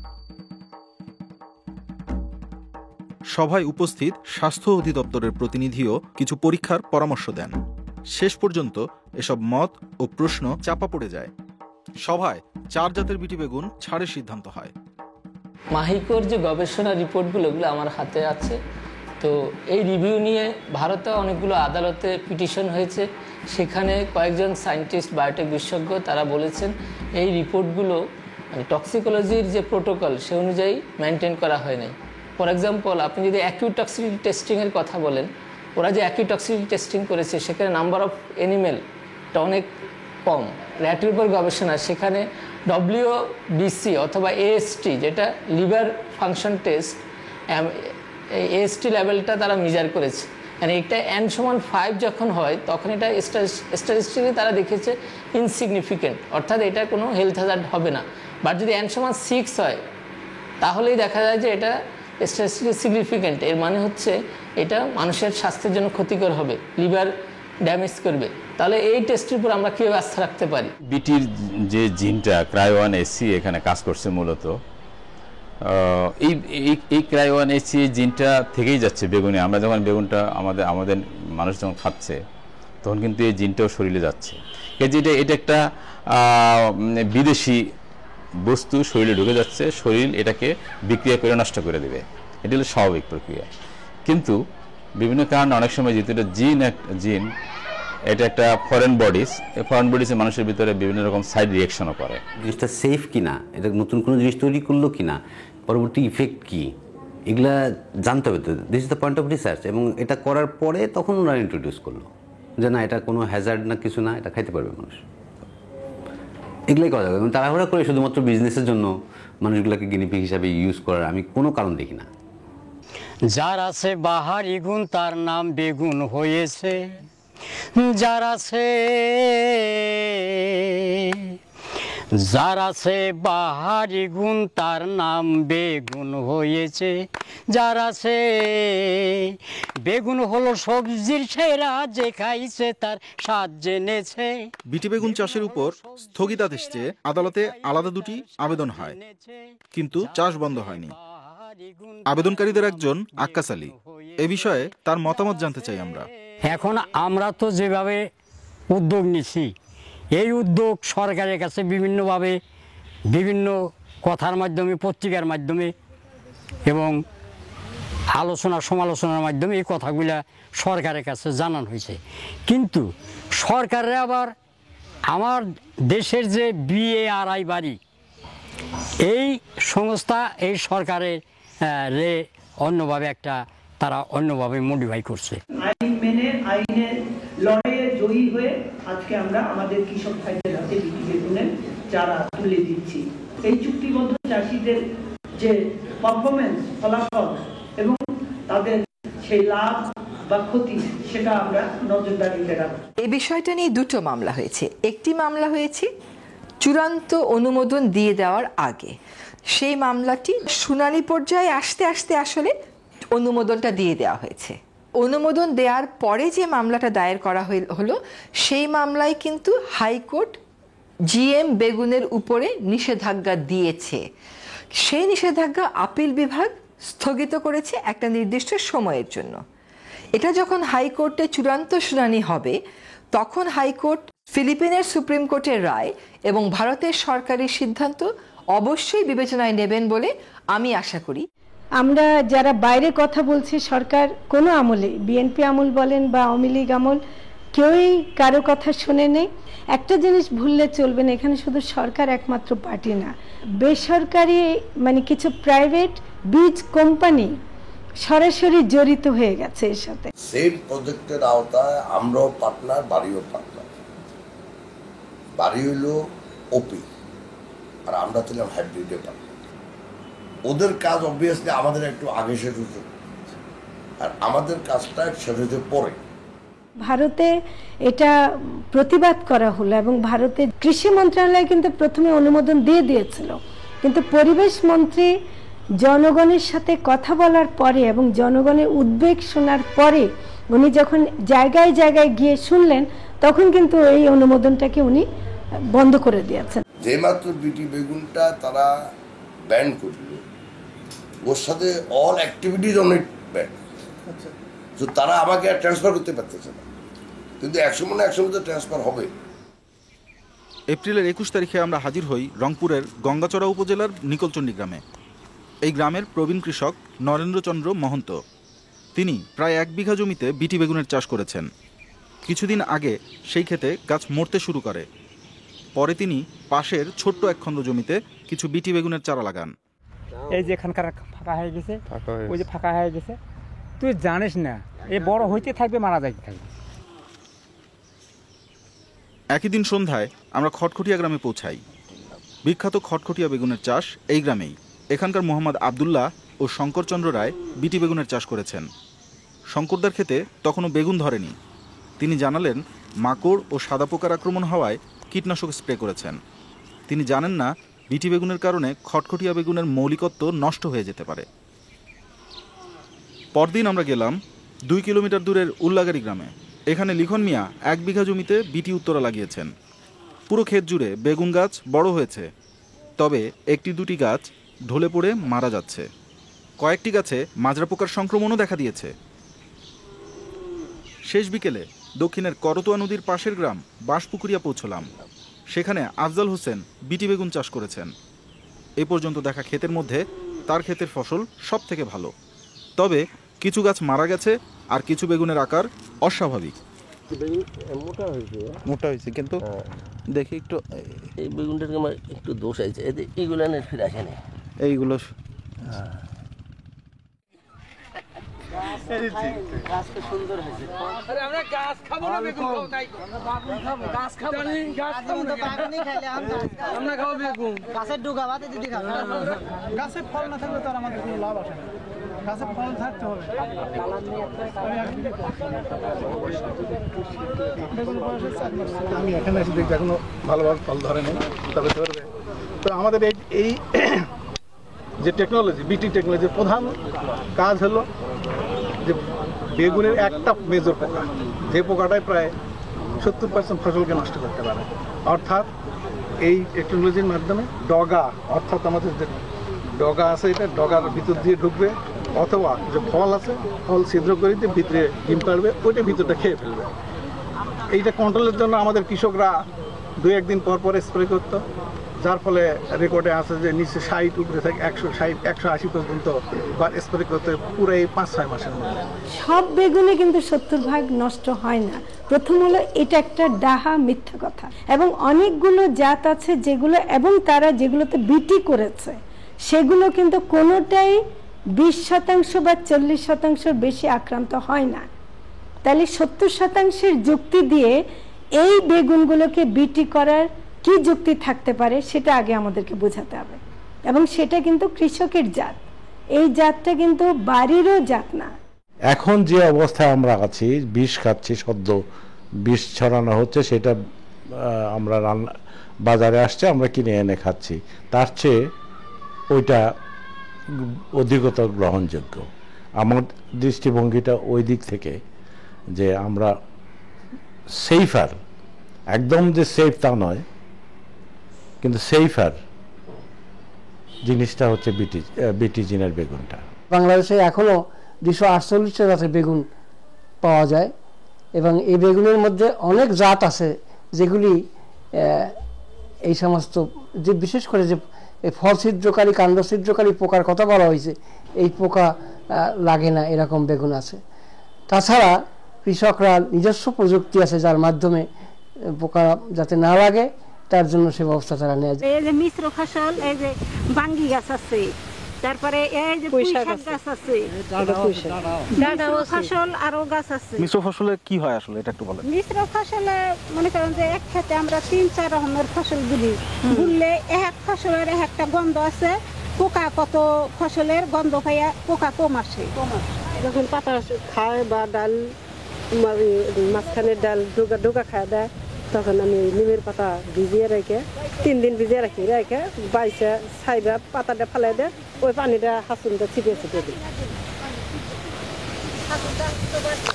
[SPEAKER 7] সভায় উপস্থিত স্বাস্থ্য অধিদপ্তরের প্রতিনিধিও কিছু পরীক্ষার পরামর্শ দেন। শেষ পর্যন্ত এসব মত ও প্রশ্ন চাপা পড়ে যায়। সভায় 4 জাতের বিটি বেগুন ছাড়ের সিদ্ধান্ত হয়।
[SPEAKER 19] মাহিকোর যে গবেষণা রিপোর্টগুলো আমার হাতে আছে, তো এই রিভিউ নিয়ে ভারতে অনেকগুলো আদালতে পিটিশন হয়েছে। সেখানে কয়েকজন সায়েন্টিস্ট, বায়োটেক বিশেষজ্ঞ তারা বলেছেন এই রিপোর্টগুলো টক্সিকোলজির যে প্রোটোকল সে অনুযায়ী মেনটেন করা হয় নাই। ফর এক্সাম্পল, আপনি যদি অ্যাকিউট টক্সিসিটি টেস্টিংয়ের কথা বলেন, ওরা যে অ্যাকিউট টক্সিসিটি টেস্টিং করেছে সেখানে নাম্বার অফ অ্যানিমেলটা অনেক কম। র্যাটের উপর গবেষণা, সেখানে WBC অথবা AST, যেটা লিভার ফাংশন টেস্ট, AST লেভেলটা তারা মেজার করেছে। মানে এটা N=5 যখন হয় তখন এটা স্ট্যাটিস্টিক্যালি তারা দেখেছে ইনসিগনিফিকেন্ট, অর্থাৎ এটা কোনো হেলথ হ্যাজার্ড হবে না। বাট যদি N=6 হয় তাহলেই দেখা যায় যে এটা স্ট্যাটিস্টিক্যালি সিগনিফিকেন্ট। এর মানে হচ্ছে এটা মানুষের স্বাস্থ্যের জন্য ক্ষতিকর হবে, লিভার ড্যামেজ করবে। তাহলে এই টেস্টের উপর আমরা কীভাবে আস্থা রাখতে পারি?
[SPEAKER 20] বিটির যে জিনটা Cry1AC এখানে কাজ করছে মূলত, এই Cry1AC জিনটা থেকেই যাচ্ছে বেগুনে। আমরা যখন বেগুনটা আমাদের মানুষ যখন খাচ্ছে তখন কিন্তু এই জিনটাও শরীরে যাচ্ছে। এটা একটা বিদেশি বস্তু শরীরে ঢুকে যাচ্ছে, শরীর এটাকে বিক্রিয়া করে নষ্ট করে দেবে। এটি হলো স্বাভাবিক প্রক্রিয়া। কিন্তু বিভিন্ন কারণে অনেক সময় যেহেতু এটা জিন এটা একটা ফরেন বডিজ, এই ফরেন বডিজে মানুষের ভিতরে বিভিন্ন রকম সাইড রিয়াকশনও করে।
[SPEAKER 18] জিনিসটা সেফ কিনা, এটা নতুন কোনো জিনিস তৈরি করলো কিনা, পরবর্তী ইফেক্ট কি, এগুলা জানতে হবে। তো this is the point of research. এবং এটা করার পরে তখন ওরা ইন্ট্রোডিউস করলো যে না এটা কোনো হ্যাজার্ড না, কিছু না, এটা খাইতে পারবে মানুষ। এগুলাই করা যাবে। এবং তাড়াহুড়া করে শুধুমাত্র বিজনেসের জন্য মানুষগুলোকে গিনিপিগ হিসাবে ইউজ করার আমি কোনো কারণ দেখি না।
[SPEAKER 21] যার আছে বাহারি গুণ তার নাম বেগুন হয়েছে, যার আছে বাহারি গুণ তার নাম বেগুন হয়েছে, যার আছে বেগুন হলো সবজির সেরা, যে খাইছে তার স্বাদ জেনেছে।
[SPEAKER 7] বিটি বেগুন চাষের উপর স্থগিতাদেশ চেয়ে আদালতে আলাদা দুটি আবেদন হয়, কিন্তু চাষ বন্ধ হয়নি। আবেদনকারীদের একজন আক্কাস আলী। এ বিষয়ে তার মতামত জানতে চাই আমরা।
[SPEAKER 21] এখন আমরা তো যেভাবে উদ্যোগ নিছি, এই উদ্যোগ সরকারের কাছে বিভিন্নভাবে বিভিন্ন কথার মাধ্যমে, পত্রিকার মাধ্যমে এবং আলোচনা সমালোচনার মাধ্যমে এই কথাগুলা সরকারের কাছে জানানো হয়েছে। কিন্তু সরকারের আবার আমার দেশের যে BARI বাড়ি, এই সংস্থা এই সরকারের রে অন্যভাবে একটা তারা অন্যভাবে মডিফাই করছে।
[SPEAKER 22] আইন মেনে আইনের লড়াইয়ে জয়ী হয়ে আজকে আমরা আমাদের কৃষক ভাইদের হাতে বিটি বেগুনের চারা তুলে দিচ্ছি। এই চুক্তিবদ্ধ চাষিদের যে পারফরমেন্স, ফলাফল এবং তাদের সেই লাভ বা ক্ষতি, সেটা আমরা নজরদারিতে রাখব।
[SPEAKER 23] এই বিষয়টা নিয়ে দুটো মামলা হয়েছে। একটি মামলা হয়েছে চূড়ান্ত অনুমোদন দিয়ে দেওয়ার আগে। সেই মামলাটি শুনানি পর্যায়ে আসতে আসতে আসলে অনুমোদনটা দিয়ে দেওয়া হয়েছে। অনুমোদন দেওয়ার পরে যে মামলাটা দায়ের করা হলো, সেই মামলায় কিন্তু হাইকোর্ট GM বেগুনের উপরে নিষেধাজ্ঞা দিয়েছে। সেই নিষেধাজ্ঞা আপিল বিভাগ স্থগিত করেছে একটা নির্দিষ্ট সময়ের জন্য। এটা যখন হাইকোর্টে চূড়ান্ত শুনানি হবে, তখন হাইকোর্ট ফিলিপিনের সুপ্রিম কোর্টের রায় এবং ভারতের সরকারি সিদ্ধান্ত অবশ্যই বিবেচনায় নেবেন বলে আমি আশা করি।
[SPEAKER 14] আমরা যারা বাইরে কথা বলছি, সরকার কোনো আমলে, বিএনপি আমল বলেন বা আওয়ামী লীগ আমল, কেউই কারো কথা শুনে নেই। একটা জিনিস ভুললে চলবে না, এখানে শুধু সরকার একমাত্র পার্টি না, বেসরকারি মানে কিছু প্রাইভেট বীজ কোম্পানি সরাসরি জড়িত হয়ে গেছে এর সাথে।
[SPEAKER 24] সেম প্রজেক্টের আওতায় আমরাও পার্টনার, বাড়িও পার্টনার। বাড়ি হইল ওপি আর আমরা ছিলাম হাইব্রিডে পার্টনার। ওদের কাজ অবভিয়াসলি আমাদের একটু আগে শেষ হতো, আর আমাদের কাজটা শেষ হতে পরে।
[SPEAKER 14] ভারতে এটা প্রতিবাদ করা হলো এবং ভারতের কৃষি মন্ত্রণালয় কিন্তু প্রথমে অনুমোদন দিয়ে দিয়েছিল, কিন্তু পরিবেশ মন্ত্রী জনগণের সাথে কথা বলার পরে এবং জনগণের উদ্বেগ শোনার পরে উনি যখন জায়গায় জায়গায় গিয়ে শুনলেন, তখন কিন্তু এই অনুমোদনটাকে উনি বন্ধ করে দিয়েছেন।
[SPEAKER 24] যে মাত্র বিটি বেগুনটা তারা ব্যান করল, ওর সাথে অল অ্যাক্টিভিটিজ অনেক ব্যান। তো তারা আমাকে আর ট্রান্সফার করতে পারতেছে না, কিন্তু একসময় না একসময় তো ট্রান্সফার হবে।
[SPEAKER 7] এপ্রিলের 21 তারিখে আমরা হাজির হই রংপুরের গঙ্গাচড়া উপজেলার নিকলচণ্ডী গ্রামে। এই গ্রামের প্রবীণ কৃষক নরেন্দ্রচন্দ্র মহন্ত। তিনি প্রায় 1 বিঘা জমিতে বিটি বেগুনের চাষ করেছেন। কিছুদিন আগে সেই ক্ষেতে গাছ মরতে শুরু করে। পরে তিনি পাশের ছোট্ট এক খণ্ড জমিতে কিছু বিটি বেগুনের চারা লাগান।
[SPEAKER 25] এই যে এখানকার ফাঁকা হয়ে গেছে, ওই যে ফাঁকা হয়ে গেছে, তুই জানিস না এই বড় হইতে থাকবে, মারা যাইতে থাকবে।
[SPEAKER 7] একই দিন সন্ধ্যায় আমরা খটখটিয়া গ্রামে পৌঁছাই। বিখ্যাত খটখটিয়া বেগুনের চাষ এই গ্রামেই। এখানকার মোহাম্মদ আবদুল্লাহ ও শঙ্করচন্দ্র রায় বিটি বেগুনের চাষ করেছেন। শঙ্করদার ক্ষেতে তখনও বেগুন ধরেনি। তিনি জানালেন মাকড় ও সাদা পোকার আক্রমণ হওয়ায় কীটনাশক স্প্রে করেছেন। তিনি জানেন না বিটি বেগুনের কারণে খটখটিয়া বেগুনের মৌলিকত্ব নষ্ট হয়ে যেতে পারে। পরদিন আমরা গেলাম 2 কিলোমিটার দূরের উল্লাগাড়ি গ্রামে। এখানে লিখন মিয়া 1 বিঘা জমিতে বিটি উত্তরা লাগিয়েছেন। পুরো ক্ষেত জুড়ে বেগুন গাছ বড় হয়েছে, তবে 1-2টি গাছ ঢলে পড়ে মারা যাচ্ছে। কয়েকটি গাছে মাজরা পোকার সংক্রমণও দেখা দিয়েছে। শেষ বিকেলে দক্ষিণের করতোয়া নদীর পাশের গ্রাম বাঁশপুকুরিয়া পৌঁছলাম। সেখানে আফজাল হোসেন বিটি বেগুন চাষ করেছেন। এ পর্যন্ত দেখা ক্ষেতের মধ্যে তার ক্ষেতের ফসল সব থেকে ভালো। তবে কিছু গাছ মারা গেছে আর কিছু বেগুনের আকার অস্বাভাবিক। মোটা হয়েছে কিন্তু দেখি একটু
[SPEAKER 1] এই বেগুনটার আমার একটু দোষ আছে, এইগুলো ফিরে আসে না
[SPEAKER 7] এইগুলো।
[SPEAKER 1] সুন্দর হয়েছে।
[SPEAKER 4] আমরা গাছ খাবো না, বেগুন খাবো, তাই গাছ খাবো, আমরা খাবো বেগুন। গাছের ডুগা বাদে দিদি খাবো। গাছের ফল না থাকলে তো আর আমাদের কোনো লাভ আসে না, গাছের ফল থাকতে হবে।
[SPEAKER 11] আমি এখানে এসে দেখছি এখনো ভালোভাবে ফল ধরে নেই, তবে ধরবে। তো আমাদের এই যে টেকনোলজি, বিটি টেকনোলজির প্রধান কাজ হলো যে বেগুনের একটা মেজর পোকা, যে পোকাটাই প্রায় 70% ফসলকে নষ্ট করতে পারে। অর্থাৎ এই টেকনোলজির মাধ্যমে ডগা, অর্থাৎ আমাদের যে ডগা আছে, এটা ডগার ভিতর দিয়ে ঢুকবে, অথবা যে ফল আছে ফল ছিদ্র করে দিয়ে ভিতরে ডিম পাড়বে, ওইটা ভিতরটা খেয়ে ফেলবে। এইটা কন্ট্রোলের জন্য আমাদের কৃষকরা 2-1 দিন পর পর স্প্রে করতো, যার ফলে রেকর্ডে আছে যে নিচে 60 উপরে থেকে 160-180 পর্যন্ত বার স্প্রে করতে পুরো এই 5-6 মাসের মধ্যে।
[SPEAKER 14] সব বেগুনে কিন্তু 70% নষ্ট হয় না। প্রথম হলো এটা একটা ডাহা মিথ্যা কথা, এবং অনেকগুলো জাত আছে যেগুলো, এবং তারা যেগুলোতে বিটি করেছে সেগুলো কিন্তু কোনোটাই 20% বা 40% বেশি আক্রান্ত হয় না। তাহলে 70%-এর যুক্তি দিয়ে এই বেগুনগুলোকে বিটি করার কি যুক্তি থাকতে পারে সেটা আগে আমাদেরকে বোঝাতে হবে, এবং সেটা কিন্তু কৃষকের জাত, এই জাতটা কিন্তু বাড়িরও জাত না।
[SPEAKER 5] এখন যে অবস্থায় আমরা আছি, বিষ খাচ্ছি, সদ্য বিষ ছড়ানো হচ্ছে, সেটা আমরা বাজারে আসছে, আমরা কিনে এনে খাচ্ছি, তার চেয়ে ওইটা অধিকতর গ্রহণযোগ্য। আমার দৃষ্টিভঙ্গিটা ওই দিক থেকে যে আমরা সেফার, একদম যে সেফ তা নয়, কিন্তু সেফার জিনিসটা হচ্ছে বিটি জিনের বেগুনটা।
[SPEAKER 9] বাংলাদেশে এখনো 248টা জাতের বেগুন পাওয়া যায়, এবং এই বেগুনের মধ্যে অনেক জাত আছে যেগুলি এই সমস্ত যে বিশেষ করে যে ফল ছিদ্রকারী, কাণ্ড ছিদ্রকারী পোকার কথা বলা হয়েছে, এই পোকা লাগে না এরকম বেগুন আছে। তাছাড়া কৃষকরা নিজস্ব প্রযুক্তি আছে যার মাধ্যমে পোকা যাতে না লাগে তার জন্য সে ব্যবস্থা তারা নেয়।
[SPEAKER 8] এই যে মিশ্র ফসল, এই যে বাঙ্গি গাছ আছে, তারপরে এই যে পুঁইশাক গাছ আছে, ডাঁটা ফসল আরো গাছ আছে।
[SPEAKER 11] মিশ্র ফসলে কি হয় আসলে এটা একটু বলেন।
[SPEAKER 8] মিশ্র ফসলে মনে করেন যে এক খেতে আমরা 3-4 রকমের ফসল বুনলে এক ফসলের একটা গন্ধ আছে, পোকা কত ফসলের গন্ধ পাইয়া পোকা কম আসে।
[SPEAKER 10] যখন পাতা খায় বা ডাল, মাঝখানের ডাল ডোকা খায় দেয়, তখন আমি নিমের পাতা ভিজিয়ে রেখে 3 দিন ভিজিয়ে রাখি, রেখে বাইসে ছাইবা পাতাটা ফেলাই দেয়, ওই পানিটা হাসুনটা ছিটিয়ে দিই,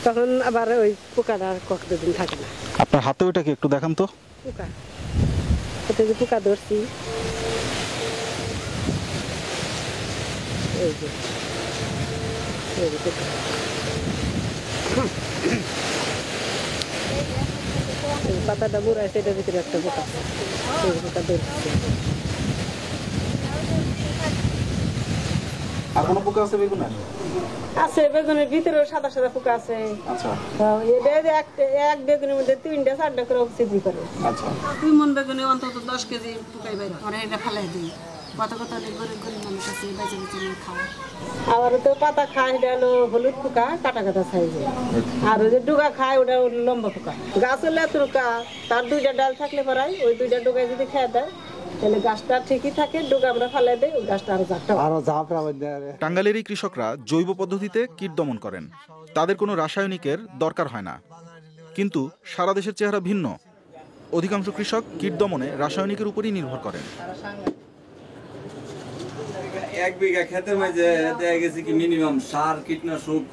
[SPEAKER 10] তখন আবার ওই পোকাটা কতদিন থাকে না।
[SPEAKER 11] আপনার হাতে ওইটা কি একটু দেখান তো।
[SPEAKER 10] পোকা, এটা যে পোকা ধরছি, এই যে পোকা, পাতাটা বুড়ায়, সেটার ভিতরে একটা পোকা, এই পোকা ধরছে।
[SPEAKER 11] আর কোনো পোকা আছে বেগুনে?
[SPEAKER 10] আছে, বেগুনের ভিতরেও সাদা সাদা পোকা আছে।
[SPEAKER 11] আচ্ছা,
[SPEAKER 10] এক বেগুনের মধ্যে 3-4টা করে ছিদ্র করে।
[SPEAKER 11] আচ্ছা,
[SPEAKER 10] 2 মণ বেগুনে অন্তত 10 কেজি পোকাই বাইরে, আমরা এটা ফেলাই দিই। কত অনেক গরিব গরিব মানুষ আছে, বেঁচে বেঁচে খায়। আবার তো পাতা খায়, এটা হলো হলুদ পোকা, কাটা কাটা সাইজে। আর ওই যে ডুগা খায়, ওটা লম্বা পোকা। গাছ হলে এতটা, তার 2টা ডাল থাকলে পরাই, ওই 2টা ডুগায় যদি খেয়ে দেয় তাহলে গাছটা ঠিকই থাকে, ডুগা আমরা ফেলাই দেয়, ওই গাছটা আরো
[SPEAKER 7] টাঙ্গাইলের এই কৃষকরা জৈব পদ্ধতিতে কীট দমন করেন, তাদের কোনো রাসায়নিকের দরকার হয় না। কিন্তু সারা দেশের চেহারা ভিন্ন, অধিকাংশ কৃষক কীট দমনে রাসায়নিকের উপরই নির্ভর করেন।
[SPEAKER 26] 1 বিঘা ক্ষেতের মধ্যে দেখা গেছে কি মিনিমাম সার, কীটনাশক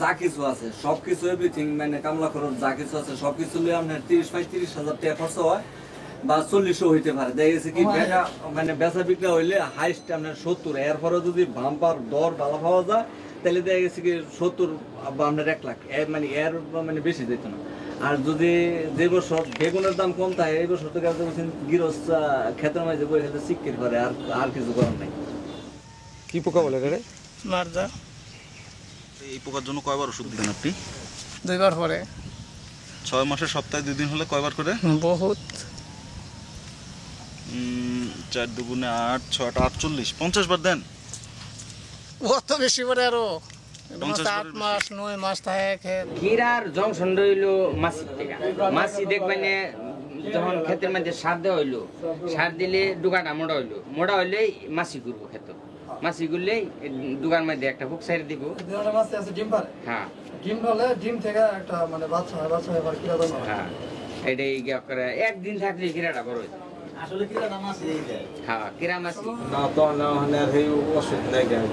[SPEAKER 26] যা কিছু আছে সবকিছু, এভরিথিং, মানে কামলা খরচ যা কিছু আছে সবকিছু নিয়ে আপনার 30-35 হাজার টাকা খরচ হয়, বা 40ও হইতে পারে। দেখা গেছে কি মানে বেচা বিক্রি হইলে হাইস্ট আপনার 70, এরপরে যদি বাম্পার দর ভালো পাওয়া যায় তাহলে দেখা গেছে কি 70 বা আপনার 1 লাখ, মানে এর মানে বেশি যেত না। আর যদি যে বছর বেগুনের দাম কম থাকে, এই বছর থেকে গৃহস্থ ক্ষেতের মাঝে বই খেতে শিক্ষিত করে, আর কিছু করার নাই।
[SPEAKER 27] কি পোকা বলে রে?
[SPEAKER 4] মারজা।
[SPEAKER 7] এই পোকার জন্য কয়বার ওষুধ দিবেন আপনি?
[SPEAKER 2] 2 বার পরে।
[SPEAKER 7] 6 মাসের সপ্তাহে 2 দিন হলে কয়বার করে?
[SPEAKER 2] বহুত।
[SPEAKER 7] 4 দুগুণে 8, 6 48, 50 বার দেন?
[SPEAKER 2] কত বেশি করে আরো 8 মাস 9 মাস থাকে।
[SPEAKER 6] কিরার জংশন রইল মাছি থেকে। মাছি দেখবেন যখন ক্ষেতের মধ্যে সার দেওয়া হইলো, সার দিলে ডুগাটা মোড়া হইলেই মাছি ঘুরবো ক্ষেত। মাছি ঘুরলেই ডুগার মধ্যে একটা হুক সাইড দিব।
[SPEAKER 9] মাছি আছে ডিম পারে।
[SPEAKER 6] হ্যাঁ
[SPEAKER 9] ডিম হলে ডিম থেকে একটা মানে বাচ্চা এবার কিরা দাও।
[SPEAKER 6] হ্যাঁ এটাই করে একদিন থাকলে কিরাটা বড় হইছে।
[SPEAKER 3] আসলে কিরা মাছি এই যায়।
[SPEAKER 6] হ্যাঁ কিরা মাছি
[SPEAKER 12] না তো না মানে এই ওষুধ নাই কেন।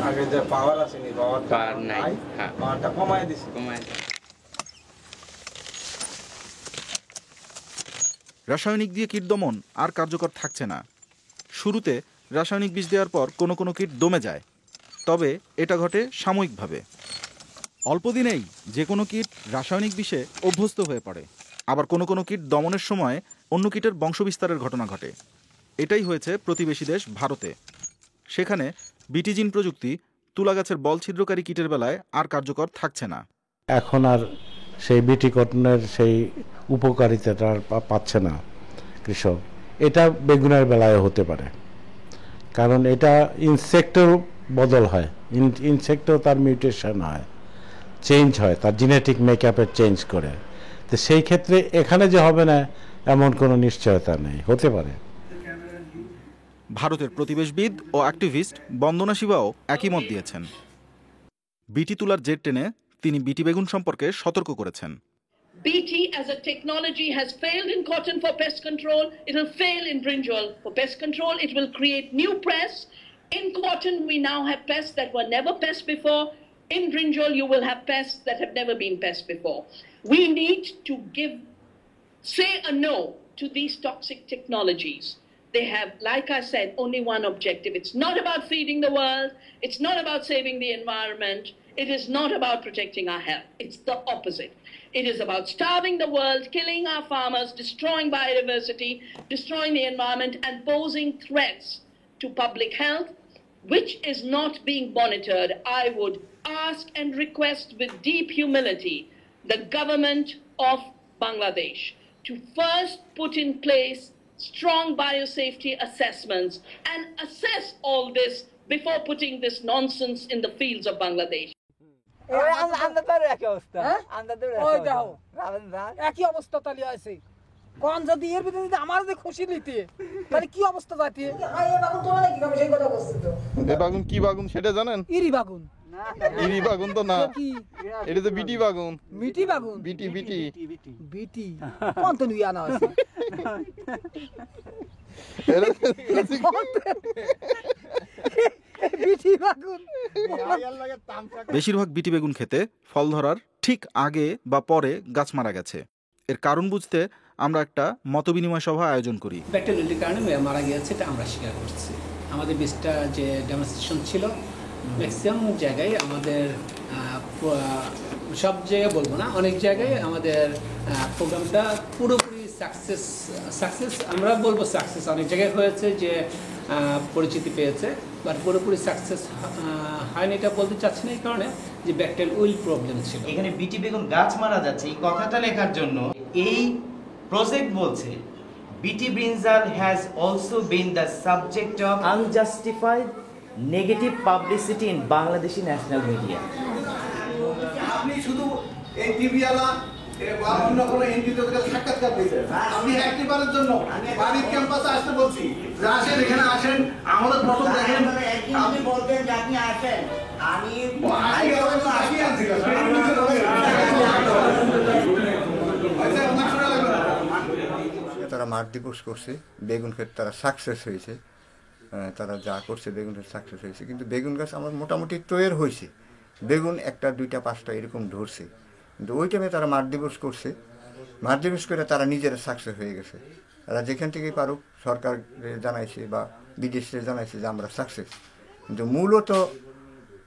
[SPEAKER 12] আগে যে পাওয়ার আছে নি পাওয়ার
[SPEAKER 6] নাই। হ্যাঁ
[SPEAKER 12] পাওয়ারটা কমায় দিছে।
[SPEAKER 7] রাসায়নিক দিয়ে কীট দমন আর কার্যকর থাকছে না। শুরুতে রাসায়নিক বিষ দেওয়ার পর কোনো কোনো কীট দমে যায়, তবে এটা ঘটে সাময়িকভাবে। অল্প দিনেই যে কোনো কীট রাসায়নিক বিষে অভ্যস্ত হয়ে পড়ে। আবার কোনো কোনো কীট দমনের সময় অন্য কীটের বংশবিস্তারের ঘটনা ঘটে। এটাই হয়েছে প্রতিবেশী দেশ ভারতে। সেখানে বিটিজিন প্রযুক্তি তুলা গাছের বল ছিদ্রকারী কীটের বেলায় আর কার্যকর থাকছে না।
[SPEAKER 5] এখন আর সেই বিটি কটনের সেই উপকারিতাটা আর পাচ্ছে না কৃষক। এটা বেগুনের বেলায় হতে পারে, কারণ এটা ইনসেক্টের বদল হয়, ইনসেক্টেও তার মিউটেশন হয়, চেঞ্জ হয়, তার জেনেটিক মেকআপের চেঞ্জ করে। তো সেই ক্ষেত্রে এখানে যে হবে না এমন কোনো নিশ্চয়তা নেই, হতে পারে।
[SPEAKER 7] ভারতের প্রতিবেশবিদ ও অ্যাক্টিভিস্ট বন্দনা শিবাও একই মত দিয়েছেন। বিটি তুলার জেট টেনে তিনি বিটি বেগুন সম্পর্কে সতর্ক করেছেন।
[SPEAKER 13] BT as a technology has failed in cotton for pest control. It will fail in brinjal for pest control. It will create new pests. In cotton, we now have pests that were never pests before. In brinjal, you will have pests that have never been pests before. We need to say a no to these toxic technologies. They have, like I said, only one objective. It's not about feeding the world. It's not about saving the environment. It is not about protecting our health. It's the opposite. It is about starving the world, killing our farmers, destroying biodiversity, destroying the environment, and posing threats to public health, which is not being monitored. I would ask and request with deep humility the government of Bangladesh to first put in place strong biosafety assessments and assess all this before putting this nonsense in the fields of Bangladesh.
[SPEAKER 4] একই অবস্থা তাহলে আছে কোন যদি এর ভিতরে যদি আমার যে খুশি নিতে তাহলে কি অবস্থা যাতে
[SPEAKER 15] এই বাগুন কি বাগুন সেটা জানেন?
[SPEAKER 4] ইরি বাগুন।
[SPEAKER 15] ইরি বাগুন তো না, এটা তো বিটি বাগুন।
[SPEAKER 4] মিটি বাগুন।
[SPEAKER 15] বিটি বিটি
[SPEAKER 4] বিটি কোন তো নিয়া না আছে বিটি বাগুন।
[SPEAKER 7] বেশিরভাগ বিটি বেগুন খেতে ফল ধরার ঠিক আগে বা পরে গাছ মারা গেছে। এর কারণ বুঝতে আমরা একটা মতবিনিময় সভা আয়োজন করি।
[SPEAKER 16] ব্যাকটেরিয়ালটির কারণে মারা গিয়েছে, এটা আমরা স্বীকার করছি। আমাদের বীজটা যে ডেমনস্ট্রেশন ছিল ম্যাক্সিমাম জায়গায় আমাদের সব জায়গায় বলবো না, অনেক জায়গায় আমাদের প্রোগ্রামটা পুরোপুরি সাকসেস আমরা বলবো সাকসেস অনেক জায়গায় হয়েছে যে পরিচিতি পেয়েছে, বাট পুরোপুরি সাকসেস হয়নি এটা বলতে চাচ্ছি না এই কারণে যে ব্যাকটেরিয়াল উইল প্রবলেম ছিল।
[SPEAKER 3] এখানে বিটি বেগুন গাছ মারা যাচ্ছে এই কথাটা লেখার জন্য এই প্রজেক্ট বলছে বিটি ব্রিনজাল has also been the subject of unjustified negative publicity in Bangladeshi national media.
[SPEAKER 11] আপনি শুধু এই টিভিওয়ালা অন্য কোনো এনজিও থেকে সাক্ষাৎকার দিয়েছেন, আমি একটিবারের জন্য বাড়ির ক্যাম্পাসে আসতে বলছি, আসেন এখানে আসেন, আমাদের ফটো দেখেন। আপনি বলতেন যে আপনি আসেন, আমি
[SPEAKER 27] তারা মাঠ দিবস করছে, বেগুন ক্ষেত তারা সাকসেস হয়েছে, তারা যা করছে বেগুন ক্ষেত সাকসেস হয়েছে। কিন্তু বেগুন গাছ আমার মোটামুটি তৈরি হয়েছে, বেগুন 1টা 2টা 5টা এরকম ধরছে, কিন্তু ওই টাইমে তারা মাঠ দিবস করছে, মাঠ দিবস করে তারা নিজেরা সাকসেস হয়ে গেছে। তারা যেখান থেকেই পারুক সরকার জানাইছে বা বিদেশে জানাইছে যে আমরা সাকসেস, কিন্তু মূলত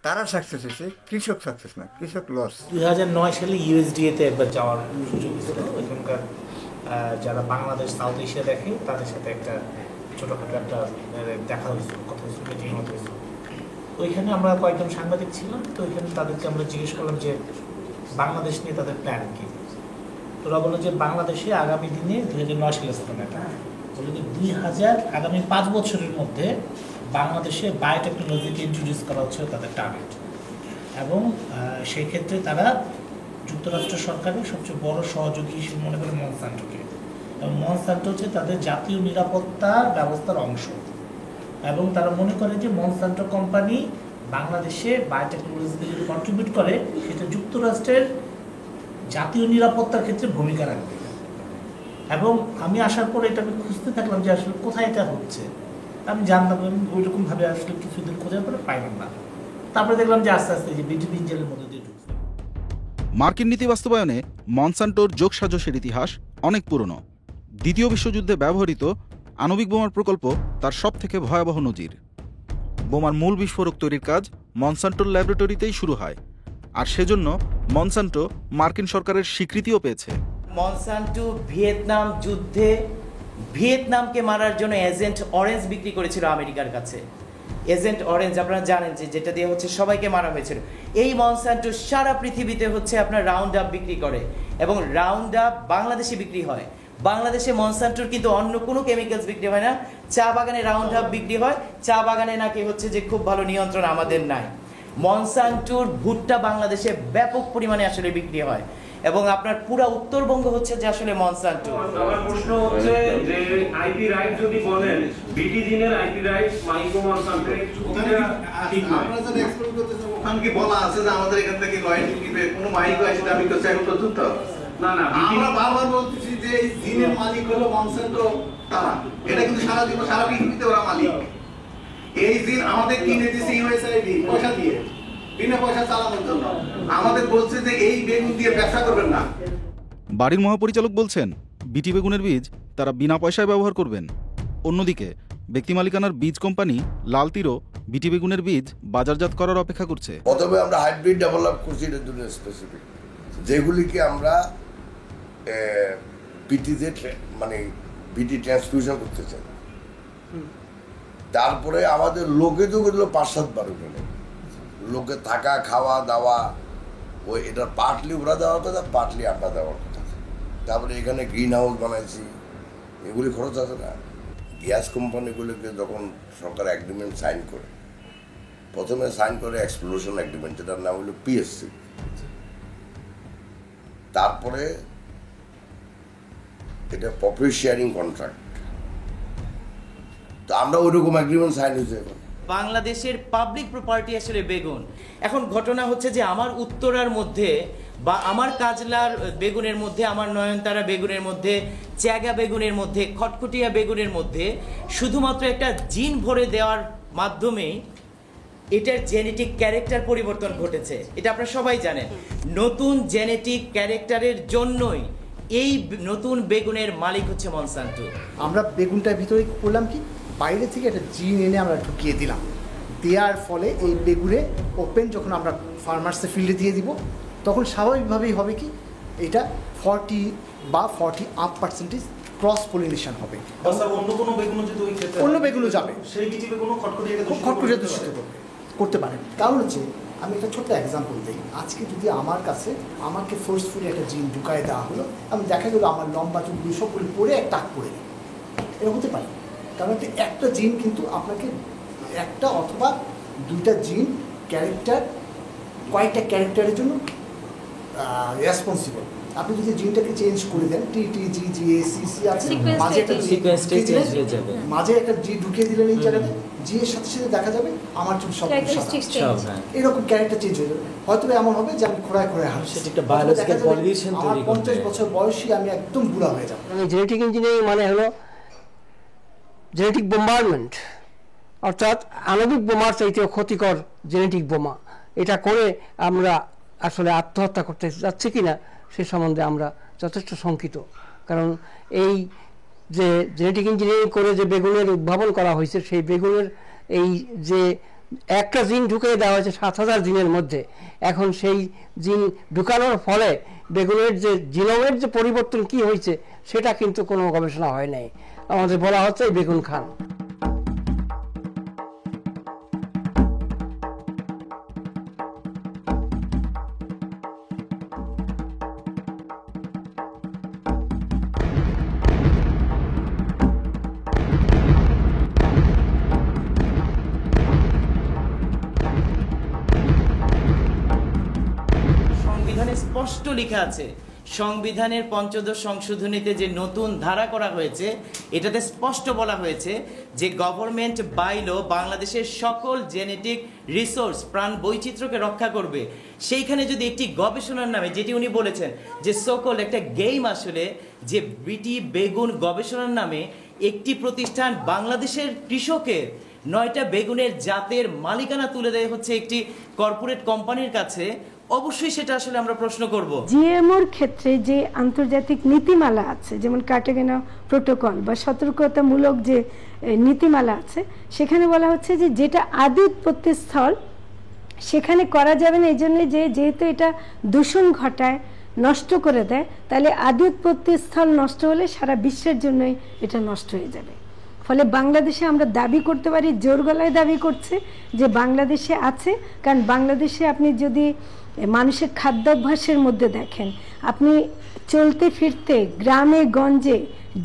[SPEAKER 27] তারা সাকসেস হয়েছে, কৃষক সাকসেস না, কৃষক লস।
[SPEAKER 28] 2009 সালে ইউএসডিএতে একবার যাওয়ার সুযোগ ছিল, ওইখানকার যারা বাংলাদেশ সাউথ এশিয়া দেখে তাদের সাথে একটা ছোটোখাটো একটা দেখা হয়েছিল, কথা হয়েছিল, মিটিং হয়েছিল। ওইখানে আমরা কয়েকজন সাংবাদিক ছিলাম, তো ওইখানে তাদেরকে আমরা জিজ্ঞেস করলাম যে বাংলাদেশ নিয়ে তাদের প্ল্যান কি। তোরা বললো যে বাংলাদেশে আগামী দিনে 2009 সালে স্থাপনাটা বলে যে আগামী 5 বছরের মধ্যে বাংলাদেশে বায়োটেকনোলজিকে ইন্ট্রোডিউস করা হচ্ছে তাদের টার্গেট। এবং সেই ক্ষেত্রে তারা যুক্তরাষ্ট্র সরকারের সবচেয়ে বড় সহযোগী হিসেবে মনে করে মনসান্টোকে, এবং মনসান্টো হচ্ছে তাদের জাতীয় নিরাপত্তা ব্যবস্থার অংশ। এবং তারা মনে করে যে মনসান্টো কোম্পানি বাংলাদেশে বায়োটেকনোলজিতে যদি কন্ট্রিবিউট করে সেটা যুক্তরাষ্ট্রের জাতীয় নিরাপত্তার ক্ষেত্রে ভূমিকা রাখবে। এবং আমি আসার পরে এটা আমি খুঁজতে থাকলাম যে আসলে কোথায় এটা হচ্ছে। আমি জানলাম, ওইরকমভাবে আসলে কিছুদিন খোঁজার পরে পাইলাম না। তারপরে দেখলাম যে আস্তে আস্তে যে বিটিভি ইঞ্জেলের মধ্যে দিয়ে ঢুকছে।
[SPEAKER 7] মার্কিন নীতি বাস্তবায়নে মনসান্টোর যোগসাজশের ইতিহাস অনেক পুরনো। দ্বিতীয় বিশ্বযুদ্ধে ব্যবহৃত আণবিক বোমার প্রকল্প তার সবথেকে ভয়াবহ নজির। বোমার মূল বিস্ফোরক তৈরির কাজ মনসান্টোর ল্যাবরেটরিতেই শুরু হয়, আর সেজন্য মনসান্টো মার্কিন সরকারের স্বীকৃতিও পেয়েছে।
[SPEAKER 3] মনসান্টো ভিয়েতনাম যুদ্ধে ভিয়েতনামকে মারার জন্য এজেন্ট অরেঞ্জ বিক্রি করেছিল আমেরিকার কাছে। এজেন্ট অরেঞ্জ আপনারা জানেন যে যেটা দিয়ে হচ্ছে সবাইকে মারা হয়েছিল। এই মনসান্টো সারা পৃথিবীতে হচ্ছে আপনার রাউন্ড আপ বিক্রি করে, এবং রাউন্ড আপ বাংলাদেশে বিক্রি হয়। বাংলাদেশে মনসান্টোর কিন্তু অন্য কোনো কেমিক্যালস বিক্রি হয় না। চা বাগানে রাউন্ড আপ বিক্রি হয়, চা বাগানে নাকি হচ্ছে যে খুব ভালো নিয়ন্ত্রণ আমাদের নাই। মনসান্টোর ভুট্টা বাংলাদেশে ব্যাপক পরিমাণে আসলে বিক্রি হয়, এবং আপনার পুরো উত্তরবঙ্গ হচ্ছে যে আসলে মনসান্টো।
[SPEAKER 12] আমার প্রশ্ন হচ্ছে যে আইপি রাইট যদি বলেন বিটিজিনের আইপি রাইট মাইক্রো মনসান্টো ঠিক নয়,
[SPEAKER 11] আপনারা যদি এক্সপ্লোর করতেছেন ওখানে কি বলা আছে যে আমাদের এখান থেকে রয়্যালটি দিবে কোনো মাইক্রো আছে দাবি করছে এখন পর্যন্ত?
[SPEAKER 12] না না,
[SPEAKER 11] আমরা বারবার বলতেছি যে এই জিনের মালিক হলো মনসান্টো, তারা এটা কিন্তু সারা জীবন সারা পৃথিবীতে ওরা মালিক। এই জিন আমাদের কিনে দিয়েছে ইউএসআইডি পয়সা দিয়ে, বিনা পয়সা চালানোর জন্য। আমাদের বলছে যে এই বেগুন দিয়ে ব্যবসা করবেন না।
[SPEAKER 7] বাড়ির মহাপরিচালক বলছেন বিটি বেগুনের বীজ তারা বিনা পয়সায় ব্যবহার করবেন। অন্যদিকে ব্যক্তি মালিকানার বীজ কোম্পানি লাল তীরও বিটি বেগুনের বীজ বাজারজাত করার অপেক্ষা করছে।
[SPEAKER 17] প্রথমে আমরা হাইব্রিড ডেভেলপ করছি এর জন্য স্পেসিফিক, যেগুলিকে আমরা বিটিতে মানে বিটি ট্রান্সফিউশন করতে চাই। তারপরে আমাদের লোকে তো গেল 5-7 বার ওখানে, লোকে থাকা খাওয়া দাওয়া ওই এটা পার্টলি ওরা দেওয়ার কথা, পার্টলি আমরা দেওয়ার কথা। তারপরে এখানে গ্রিন হাউস বানাইছি, এগুলি খরচ আছে না। গ্যাস কোম্পানিগুলোকে যখন সরকার এগ্রিমেন্ট সাইন করে, প্রথমে সাইন করে এক্সপ্লোরেশন এগ্রিমেন্ট, যেটার নাম হলো পিএসসি। তারপরে এটা প্রফিট শেয়ারিং কন্ট্রাক্ট, তো আমরা ওইরকম এগ্রিমেন্ট সাইন হয়েছে। এখন
[SPEAKER 3] বাংলাদেশের পাবলিক প্রপার্টি আসলে বেগুন। এখন ঘটনা হচ্ছে যে আমার উত্তরার মধ্যে বা আমার কাজলার বেগুনের মধ্যে, আমার নয়নতারা বেগুনের মধ্যে, চ্যাগা বেগুনের মধ্যে, খটখটিয়া বেগুনের মধ্যে শুধুমাত্র একটা জিন ভরে দেওয়ার মাধ্যমে এটার জেনেটিক ক্যারেক্টার পরিবর্তন ঘটেছে। এটা আপনারা সবাই জানেন। নতুন জেনেটিক ক্যারেক্টারের জন্যই এই নতুন বেগুনের মালিক হচ্ছে মনসান্টো।
[SPEAKER 18] আমরা বেগুনটার ভিতরে করলাম কি, বাইরে থেকে একটা জিন এনে আমরা ঢুকিয়ে দিলাম। দেওয়ার ফলে এই বেগুনে ওপেন যখন আমরা ফার্মার্সের ফিল্ডে দিয়ে দিব, তখন স্বাভাবিকভাবেই হবে কি, এটা 40 বা 40% ক্রস পলিনেশন হবে।
[SPEAKER 28] অন্য কোনো বেগুনও যদি ওই ক্ষেত্রে
[SPEAKER 18] অন্য বেগুনও যাবে,
[SPEAKER 28] সেই বিটি বেগুনও
[SPEAKER 18] খটখটিয়ে দূষিত করতে পারে। কারণ হচ্ছে আমি একটা ছোট্ট এক্সাম্পল দিই। আজকে যদি আমার কাছে আমাকে ফোর্সফুলি একটা জিন ঢুকায় দেওয়া হলো, আমি দেখা গেলো আমার লম্বা চুলগুলো সবগুলো পরে এক টাক পড়ে দিই, এটা হতে পারে। কারণ একটা জিন কিন্তু আপনাকে একটা অথবা দুইটা জিন ক্যারেক্টার, কয়েকটা ক্যারেক্টারের জন্য রেসপন্সিবল। আপনি যদি জিনটাকে চেঞ্জ করে দেন, TTGGACC আছে, মাঝে একটা জি ঢুকিয়ে দিলেন এই জায়গাতে, জি এর সাথে সাথে দেখা যাবে আমার চুল সব এরকম ক্যারেক্টার চেঞ্জ হয়ে যাবে। হয়তো এমন হবে যে আমি খোঁড়ায় খোঁড়ায় হাঁটছি, আমার 50 বছর বয়সী আমি একদম বুড়া হয়ে যাবো।
[SPEAKER 19] জেনেটিক ইঞ্জিনিয়ারিং মানে হলো জেনেটিক বোম্বারমেন্ট, অর্থাৎ আণবিক বোমার চাইতেও ক্ষতিকর জেনেটিক বোমা। এটা করে আমরা আসলে আত্মহত্যা করতে যাচ্ছি কিনা সে সম্বন্ধে আমরা যথেষ্ট শঙ্কিত। কারণ এই যে জেনেটিক ইঞ্জিনিয়ারিং করে যে বেগুনের উদ্ভাবন করা হয়েছে, সেই বেগুনের এই যে একটা জিন ঢুকিয়ে দেওয়া হয়েছে 7000 জিনের মধ্যে, এখন সেই জিন ঢুকানোর ফলে বেগুনের যে জিনোমের যে পরিবর্তন কি হয়েছে সেটা কিন্তু কোনো গবেষণা হয় নাই। আমাদের বলা হচ্ছে বেগুন খান।
[SPEAKER 3] এখানে স্পষ্ট লেখা আছে, সংবিধানের ৫ম সংশোধনীতে যে নতুন ধারা করা হয়েছে এটাতে স্পষ্ট বলা হয়েছে যে গভর্নমেন্ট বাই ল বাংলাদেশের সকল জেনেটিক রিসোর্স প্রাণ বৈচিত্র্যকে রক্ষা করবে। সেইখানে যদি একটি গবেষণার নামে, যেটি উনি বলেছেন যে সকল একটা গেম, আসলে যে বিটি বেগুন গবেষণার নামে একটি প্রতিষ্ঠান বাংলাদেশের কৃষকের ৯টা বেগুনের জাতের মালিকানা তুলে দেয় হচ্ছে একটি কর্পোরেট কোম্পানির কাছে, অবশ্যই সেটা আসলে আমরা প্রশ্ন করব।
[SPEAKER 1] জিএমওর ক্ষেত্রে যে আন্তর্জাতিক নীতিমালা আছে, যেমন কার্টাগেনা প্রোটোকল বা সতর্কতামূলক যে নীতিমালা আছে, সেখানে বলা হচ্ছে যে যেটা আদি উৎপত্তি স্থল সেখানে করা যাবে না, এই জন্য যেহেতু এটা দূষণ ঘটায়, নষ্ট করে দেয়, তাহলে আদি উৎপত্তি স্থল নষ্ট হলে সারা বিশ্বের জন্যই এটা নষ্ট হয়ে যাবে। ফলে বাংলাদেশে আমরা দাবি করতে পারি, জোর গলায় দাবি করছে যে বাংলাদেশে আছে, কারণ বাংলাদেশে আপনি যদি মানুষের খাদ্যাভ্যাসের মধ্যে দেখেন, আপনি চলতে ফিরতে গ্রামে গঞ্জে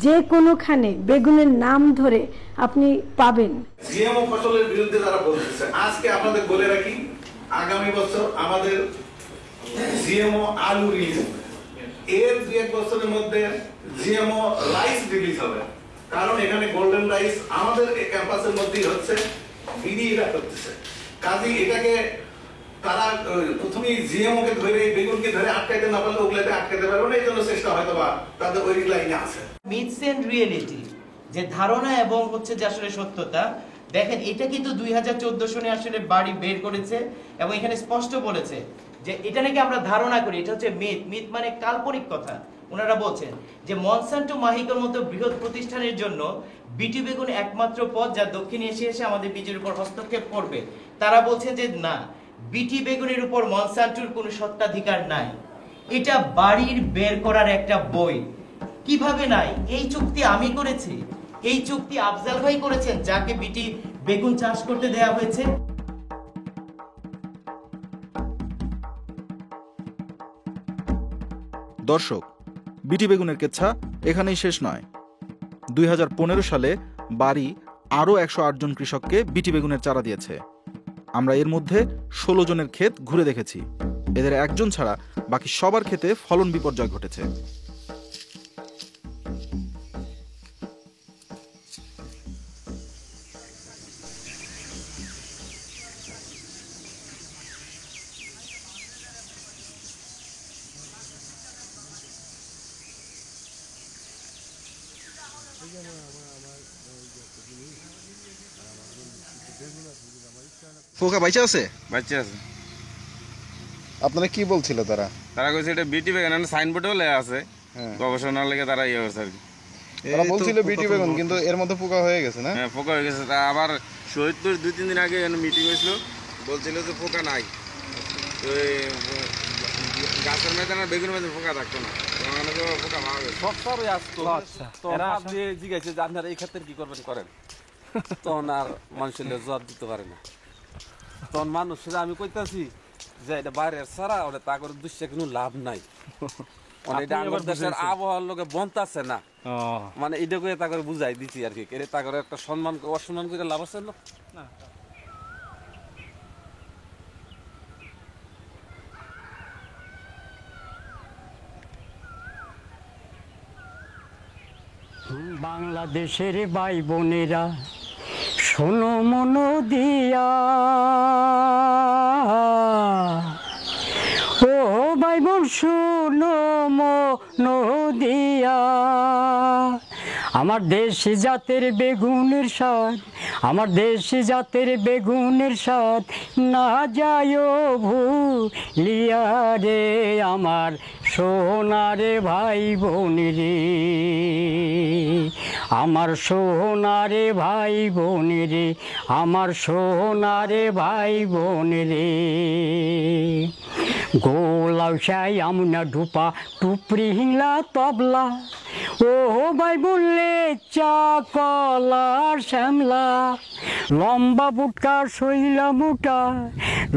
[SPEAKER 1] যে কোনোখানে বেগুনের নাম ধরে আপনি পাবেন।
[SPEAKER 11] জিএমও ফসলের বিরুদ্ধে যারা বলতেছে, আজকে আপনাদের বলে রাখি, আগামী বছর আমাদের জিএমও আলু রিলিজ হবে, এর 2-1 বছরের মধ্যে জিএমও রাইস রিলিজ হবে, কারণ এখানে গোল্ডেন রাইস আমাদের ক্যাম্পাসের মধ্যেই হচ্ছে, বিডিরা করতেছে। কাজে এটাকে তারা প্রথমেই জিএমও কে ধরে, বেগুনকে ধরে আটকাইতে না পারলে ওগুলাতে আটকাইতে পারবে না, এই জন্য চেষ্টা হয়তো বা তাদের ওই লাইনে আছে।
[SPEAKER 3] মিথস এন্ড রিয়েলিটি, যে ধারণা এবং হচ্ছে যে আসলে সত্যতা, দেখেন এটা কিন্তু 2014 সনে আসলে বাড়ি বের করেছে এবং এখানে স্পষ্ট বলেছে যে এটা নাকি আমরা ধারণা করি, এটা হচ্ছে মিথ। মিথ মানে কাল্পনিক কথা। ওনারা বলছেন যে মনসান্টো মাহিকার মতো বৃহৎ প্রতিষ্ঠানের জন্য বিটি বেগুন একমাত্র পথ যা দক্ষিণ এশিয়া এসে আমাদের বীজের উপর হস্তক্ষেপ করবে। তারা বলছেন যে না, বিটি বেগুনের উপর মনসান্টোর কোনো সত্ত্বাধিকার নাই, এটা বাড়ির বের করার একটা বই। কিভাবে নাই? এই চুক্তি আমি করেছি, এই চুক্তি আফজাল ভাই করেছেন, যাকে বিটি বেগুন চাষ করতে দেয়া হয়েছে।
[SPEAKER 7] দর্শক, বিটি বেগুনের কেচ্ছা এখানেই শেষ নয়। 2015 সালে বাড়ি আরও 108 জন কৃষককে বিটি বেগুনের চারা দিয়েছে। আমরা এর মধ্যে 16 জনের ক্ষেত ঘুরে দেখেছি। এদের একজন ছাড়া বাকি সবার ক্ষেতে ফলন বিপর্যয় ঘটেছে।
[SPEAKER 15] পোকা বাইচা আছে?
[SPEAKER 14] বাচ্চা আছে।
[SPEAKER 15] আপনারা কি বলছিল তারা?
[SPEAKER 14] তারা কইছে এটা বিটি বেগুন, সাইনবোর্ডেও লেখা আছে, গবেষণার লেগে তারা ইয়ে করছে আর কি।
[SPEAKER 15] তারা বলছিল বিটি বেগুন, কিন্তু এর মধ্যে পোকা হয়ে গেছে না?
[SPEAKER 14] হ্যাঁ, পোকা হয়ে গেছে। তা আবার শহীদপুর 2-3 দিন আগে মিটিং হয়েছিল, বলছিল যে পোকা নাই, তো গাছের মধ্যে বেগুনের মধ্যে পোকা থাকতো না, পোকা পাওয়া গেছে।
[SPEAKER 20] সবসময় আসতো, তো আপনি জিজ্ঞাসা যে আপনারা এই ক্ষেত্রে কি করবেন করেন, তখন আর মানুষের জবাব দিতে পারে না। তখন মানুষের আমি কইতাছি যে এটা বাইরের ছাড়া ওটা তা করে দুশ্চে কোনো লাভ নাই, এটা আমার দেশের আবহাওয়ার লোকে বনতাছে না, মানে এটা করে তা করে বুঝাই দিচ্ছি আর কি। তা করে একটা সম্মান অসম্মান করে লাভ আছে না।
[SPEAKER 21] বাংলাদেশের ভাই বোনেরা শোনো মন দিয়া, ও ভাই বোন শোনো মন দিয়া, আমার দেশি জাতের বেগুনের স্বাদ, আমার দেশি জাতের বেগুনের স্বাদ না যায় ভুলিয়া রে, আমার সোনারে ভাই বোন রে, আমার সোনারে ভাই বোন রে, আমার সোনারে ভাই বোন রে। গোলাউসাই আমনা ডুপা টুপরি হিংলা তবলা, ও ভাই বললে চা কলার শ্যামলা, লম্বা বুটকা শৈলা মোটা,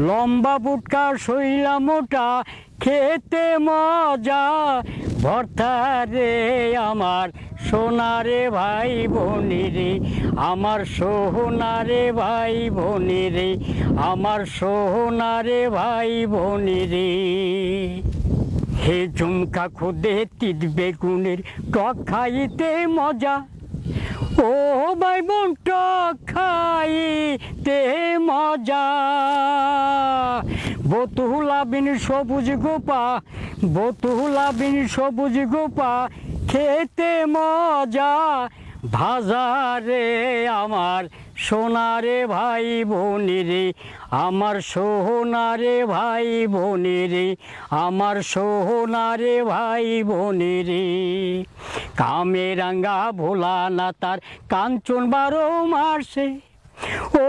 [SPEAKER 21] লম্বা বুটকা শৈলা মোটা, খেতে মজা ভর্তা রে, আমার সোনারে ভাই বোনি রে, আমার সোনারে ভাই বোনি রে, আমার সোনারে ভাই বোনি রে। হে ঝুমকা খুদে তিত বেগুনের টক খাইতে মজা, ও ভাই বোন টক খাইতে মজা। বতুলাবিন সবুজ গোপা, বতুলাবিন সবুজ গোপা খেতে মজা, ভাজারে আমার সোনারে ভাই বোনেরে, আমার সোনারে ভাই বোনেরে, আমার সোনারে ভাই বোনেরে। কামেরাঙ্গা ভোলা না তার কাঞ্চন 12 মাসে, ও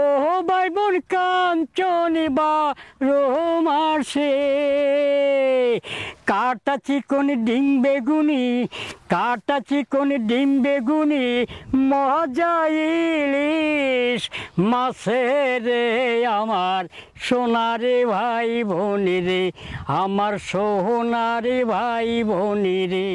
[SPEAKER 21] ভাই বোন কাঞ্চন 12 মাসে। কাটা চিকন ডিম বেগুনি, কাটা চিকন ডিম বেগুনি, মজা ইলিশ মাছের আমার সোনারে ভাই বোনেরে, আমার সোনারে ভাই বোনেরে।